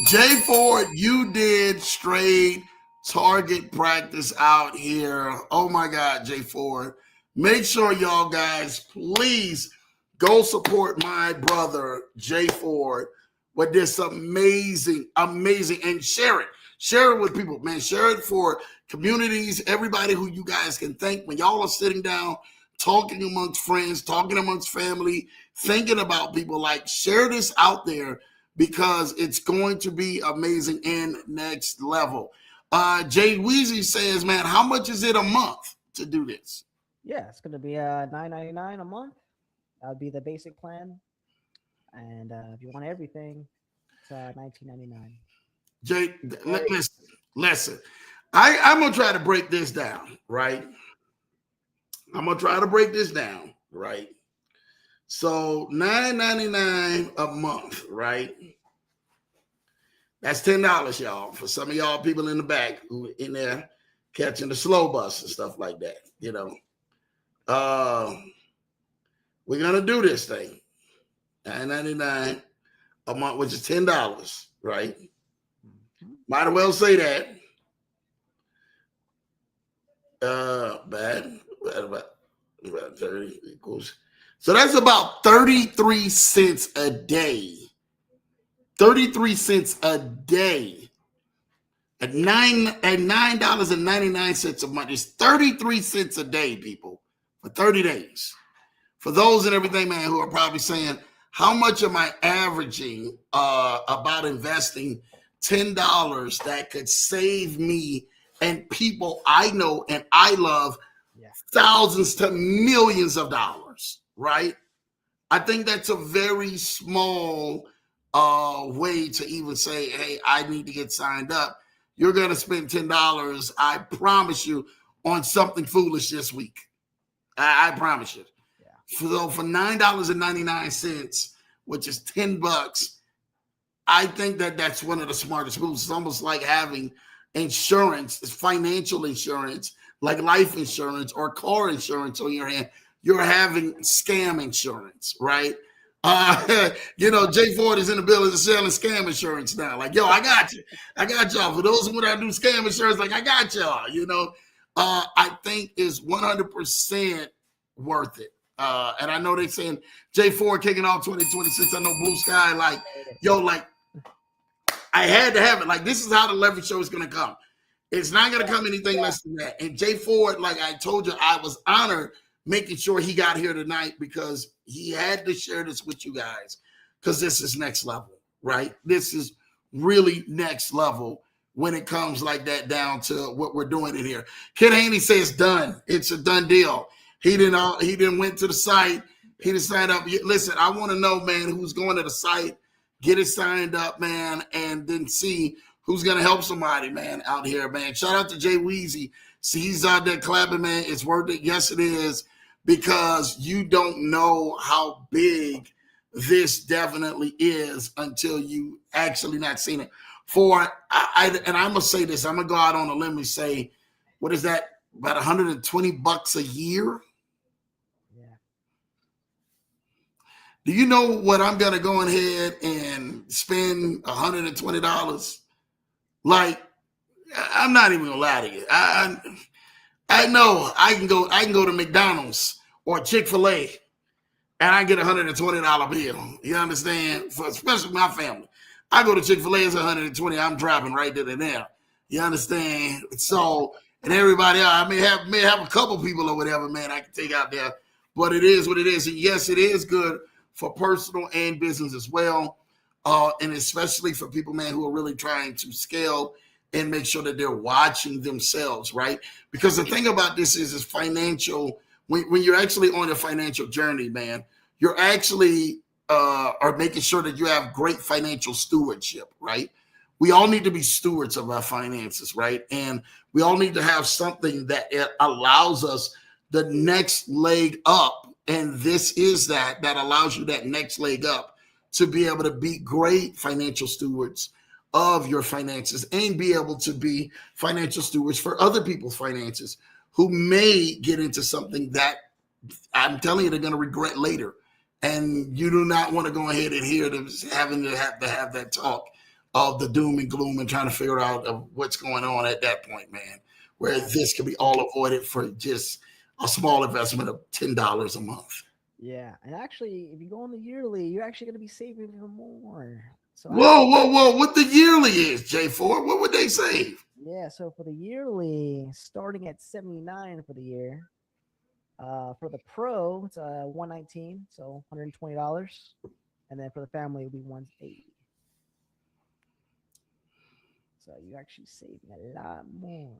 Jay Ford, you did straight target practice out here. Oh my God, Jay Ford. Make sure y'all guys, please go support my brother, Jay Ford, but there's some amazing, and share it. Share it with people, man. Share it for communities, everybody who you guys can thank when y'all are sitting down, talking amongst friends, talking amongst family, thinking about people. Like, share this out there because it's going to be amazing and next level. Jay Weezy says, man, how much is it a month to do this? Yeah, it's gonna be $9.99 a month. That would be the basic plan. And if you want everything, it's $19.99. Jay, listen. I'm gonna try to break this down, right? I'm gonna try to break this down, right? So $9.99 a month, right? That's $10, y'all. For some of y'all people in the back who in there catching the slow bus and stuff like that, you know. We're gonna do this thing. $9.99 a month, which is $10, right? Might as well say that. Bad about 30 equals. So that's about 33 cents a day. 33 cents a day. At $9.99 a month is 33 cents a day, people, for 30 days. For those and everything, man, who are probably saying, how much am I averaging about investing $10 that could save me and people I know and I love thousands to millions of dollars, right? I think that's a very small way to even say, hey, I need to get signed up. You're going to spend $10, I promise you, on something foolish this week. I promise you. So for $9.99, which is $10, I think that's one of the smartest moves. It's almost like having insurance, financial insurance, like life insurance or car insurance on your hand. You're having scam insurance, right? Jay Ford is in the building selling scam insurance now. Like, yo, I got you. I got y'all. For those who want to do scam insurance, like, I got y'all, I think is 100% worth it. And I know they're saying Jay Ford kicking off 2026. I know Blue Sky, like, yo, like, I had to have it. Like, this is how the leverage show is going to come. It's not going to come anything less than that. And Jay Ford, like I told you, I was honored making sure he got here tonight because he had to share this with you guys because this is next level, right? This is really next level when it comes like that down to what we're doing in here. Ken Haney says done. It's a done deal. He didn't went to the site. He didn't sign up. Listen, I want to know, man, who's going to the site. Get it signed up, man, and then see who's going to help somebody, man, out here, man. Shout out to Jay Weezy. See, he's out there clapping, man. It's worth it. Yes, it is, because you don't know how big this definitely is until you actually not seen it. And I'm going to say this. I'm going to go out on a limb and say, what is that, about $120 a year? Do you know what I'm going to go ahead and spend $120? Like, I'm not even going to lie to you. I know I can go to McDonald's or Chick-fil-A and I get a $120 bill. You understand? Especially my family. I go to Chick-fil-A, it's $120. I'm dropping right there. You understand? So, and everybody else, I may have a couple people or whatever, man, I can take out there. But it is what it is. And yes, it is good for personal and business as well. And especially for people, man, who are really trying to scale and make sure that they're watching themselves, right? Because the thing about this is financial. When you're actually on a financial journey, man, you're actually are making sure that you have great financial stewardship, right? We all need to be stewards of our finances, right? And we all need to have something that allows us the next leg up. And this is that allows you that next leg up to be able to be great financial stewards of your finances and be able to be financial stewards for other people's finances who may get into something that I'm telling you they're going to regret later. And you do not want to go ahead and hear them having to have that talk of the doom and gloom and trying to figure out what's going on at that point, man, where this could be all avoided for just a small investment of $10 a month. Yeah, and actually, if you go on the yearly, you're actually going to be saving even more. So Whoa. What the yearly is, J4? What would they save? yeah, so for the yearly, starting at 79 for the year. For the pro, it's 119, so $120. And then for the family, it'll be 180. So you're actually saving a lot more.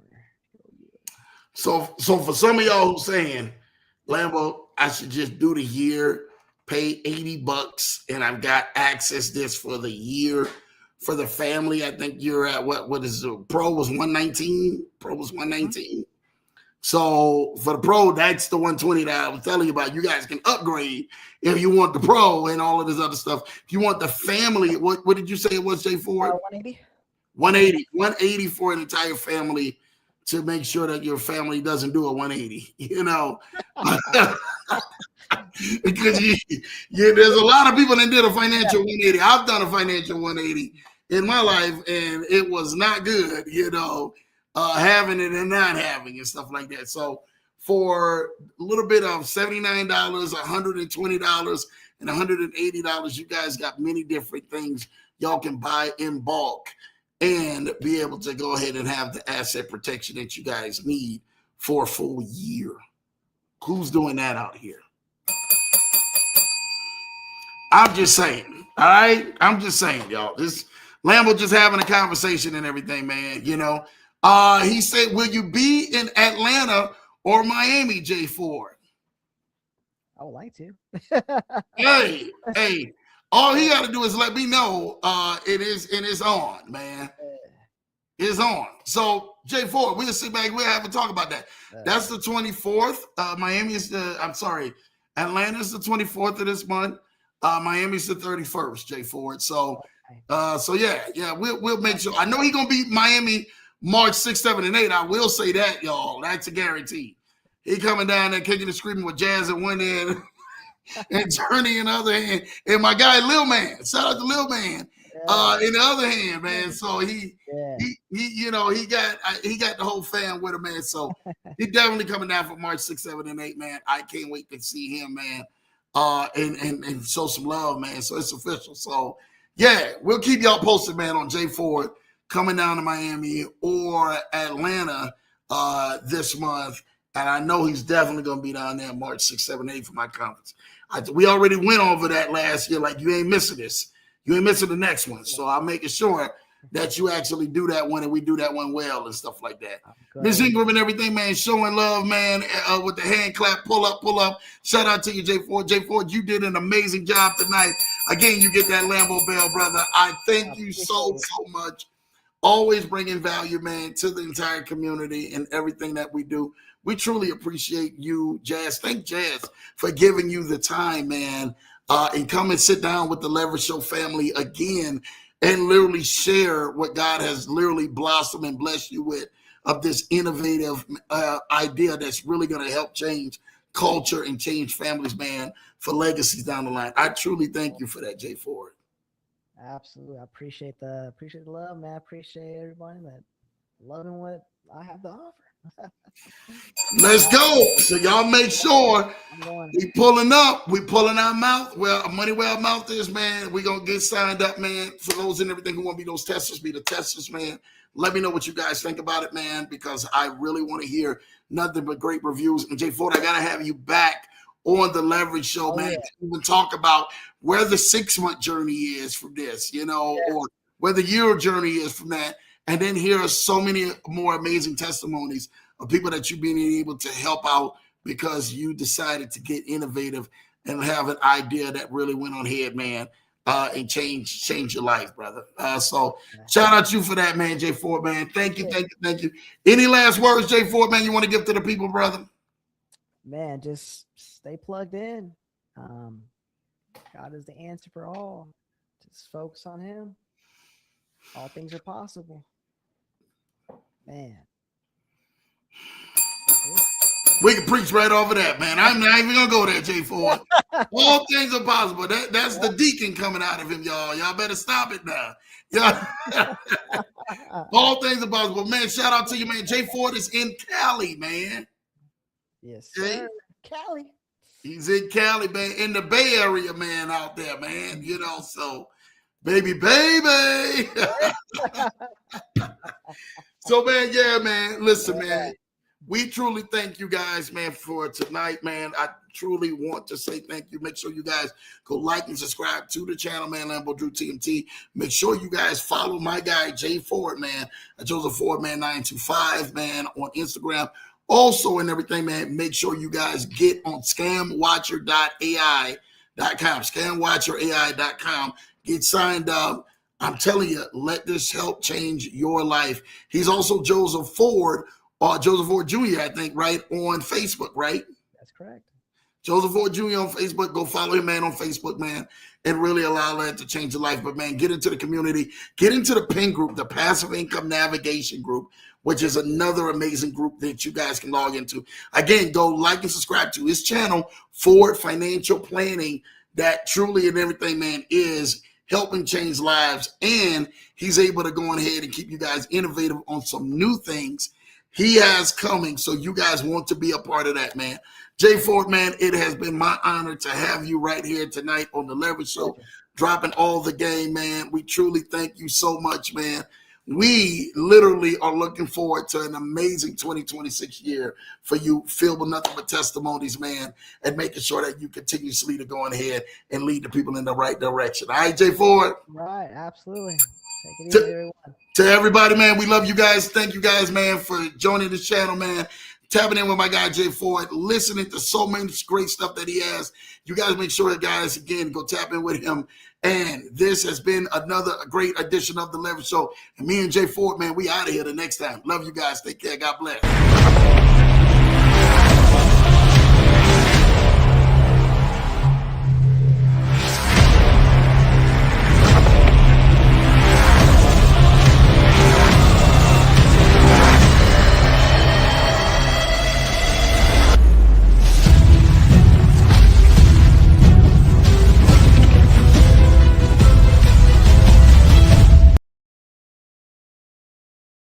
So for some of y'all who's saying, Lambo, I should just do the year, pay $80, and I've got access this for the year. For the family, I think you're at what is it? Pro was 119. Pro was 119. So for the pro, that's the 120 that I was telling you about. You guys can upgrade if you want the pro and all of this other stuff. If you want the family, what did you say it was, J4? 180. 180 for an entire family, to make sure that your family doesn't do a 180, because there's a lot of people that did a financial 180. I've done a financial 180 in my life, and it was not good, having it and not having and stuff like that. So for a little bit of $79, $120, and $180, you guys got many different things y'all can buy in bulk and be able to go ahead and have the asset protection that you guys need for a full year. Who's doing that out here? I'm just saying, all right? I'm just saying, y'all. This Lambo just having a conversation and everything, man, He said, will you be in Atlanta or Miami, J4? I would like to. Hey. All he got to do is let me know it is, and it's on, man. It's on. So J4, we'll sit back. We'll have a talk about that. That's the 24th. Miami is Atlanta's the 24th of this month. Miami's the 31st, J4. So yeah, we'll make sure. I know he's gonna be Miami March 6, 7, and 8. I will say that, y'all. That's a guarantee. He coming down there kicking and screaming with Jazz at one end and Journey in the other hand, and my guy Lil Man. Shout out to Lil Man. In the other hand, man. So he got the whole fam with him, man. So he definitely coming down for March 6, 7, and 8, man. I can't wait to see him, man. And show some love, man. So it's official. So yeah, we'll keep y'all posted, man, on J4 coming down to Miami or Atlanta this month. And I know he's definitely going to be down there March 6, 7, 8 for my conference. We already went over that last year. Like, you ain't missing this. You ain't missing the next one. So I'm making sure that you actually do that one and we do that one well and stuff like that. Miss Ingram and everything, man, showing love, man, with the hand clap, pull up. Shout out to you, J4. J4, you did an amazing job tonight. Again, you get that Lambo Bell, brother. I thank you so much. Always bringing value, man, to the entire community and everything that we do. We truly appreciate you, Jazz. Thank Jazz for giving you the time, man, and come and sit down with the Leverage Show family again and literally share what God has literally blossomed and blessed you with of this innovative idea that's really going to help change culture and change families, man, for legacies down the line. I truly thank you for that, J4. Absolutely. I appreciate the love, man. I appreciate everybody that loving what I have to offer. Let's go. So y'all make sure we pulling up. We pulling our mouth. Well, money where our mouth is, man. We gonna get signed up, man. For those and everything who want to be those testers, be the testers, man. Let me know what you guys think about it, man, because I really want to hear nothing but great reviews. And J4, I gotta have you back on the Leverage Show, man. To even talk about where the 6-month journey is from this, or where the year journey is from that. And then here are so many more amazing testimonies of people that you've been able to help out because you decided to get innovative and have an idea that really went on ahead, man, and change your life, brother. So shout out to you for that, man, J4, man. Thank you. Any last words, J4, man, you want to give to the people, brother? Man, just stay plugged in. God is the answer for all. Just focus on him. All things are possible. Man. We can preach right over that, man. I'm not even gonna go there, J4. All things are possible. That's the deacon coming out of him, y'all. Y'all better stop it now. Yeah. All things are possible, man. Shout out to you, man. J4 is in Cali, man. Yes, sir. Cali. He's in Cali, man, in the Bay Area, man, out there, man. So Baby. So, man, yeah, man. Listen, man. We truly thank you guys, man, for tonight, man. I truly want to say thank you. Make sure you guys go like and subscribe to the channel, man, Lambo Drew TMT. Make sure you guys follow my guy, Jay Ford, man, Joseph Ford, man, 925, man, on Instagram. Also, and everything, man, make sure you guys get on scamwatcher.ai.com, scamwatcherai.com. Get signed up. I'm telling you, let this help change your life. He's also Joseph Ford, or Joseph Ford Jr., I think, right, on Facebook, right? That's correct. Joseph Ford Jr. on Facebook. Go follow him, man, on Facebook, man, and really allow that to change your life. But, man, get into the community. Get into the PIN group, the Passive Income Navigation Group, which is another amazing group that you guys can log into. Again, go like and subscribe to his channel, Ford Financial Planning, that truly and everything, man, is helping change lives. And he's able to go on ahead and keep you guys innovative on some new things he has coming. So you guys want to be a part of that, man. Jay Ford, man, it has been my honor to have you right here tonight on the Leverage Show, dropping all the game, man. We truly thank you so much, man. We literally are looking forward to an amazing 2026 year for you, filled with nothing but testimonies, man, and making sure that you continuously to go ahead and lead the people in the right direction. All right, Jay Ford? Right, absolutely. Take it easy, everyone. To everybody, man, we love you guys. Thank you guys, man, for joining this channel, man. Tapping in with my guy, Jay Ford, listening to so much great stuff that he has. You guys make sure, guys, again, go tap in with him. And this has been another great edition of The Leverage Show. And me and Jay Ford, man, we out of here the next time. Love you guys. Take care. God bless.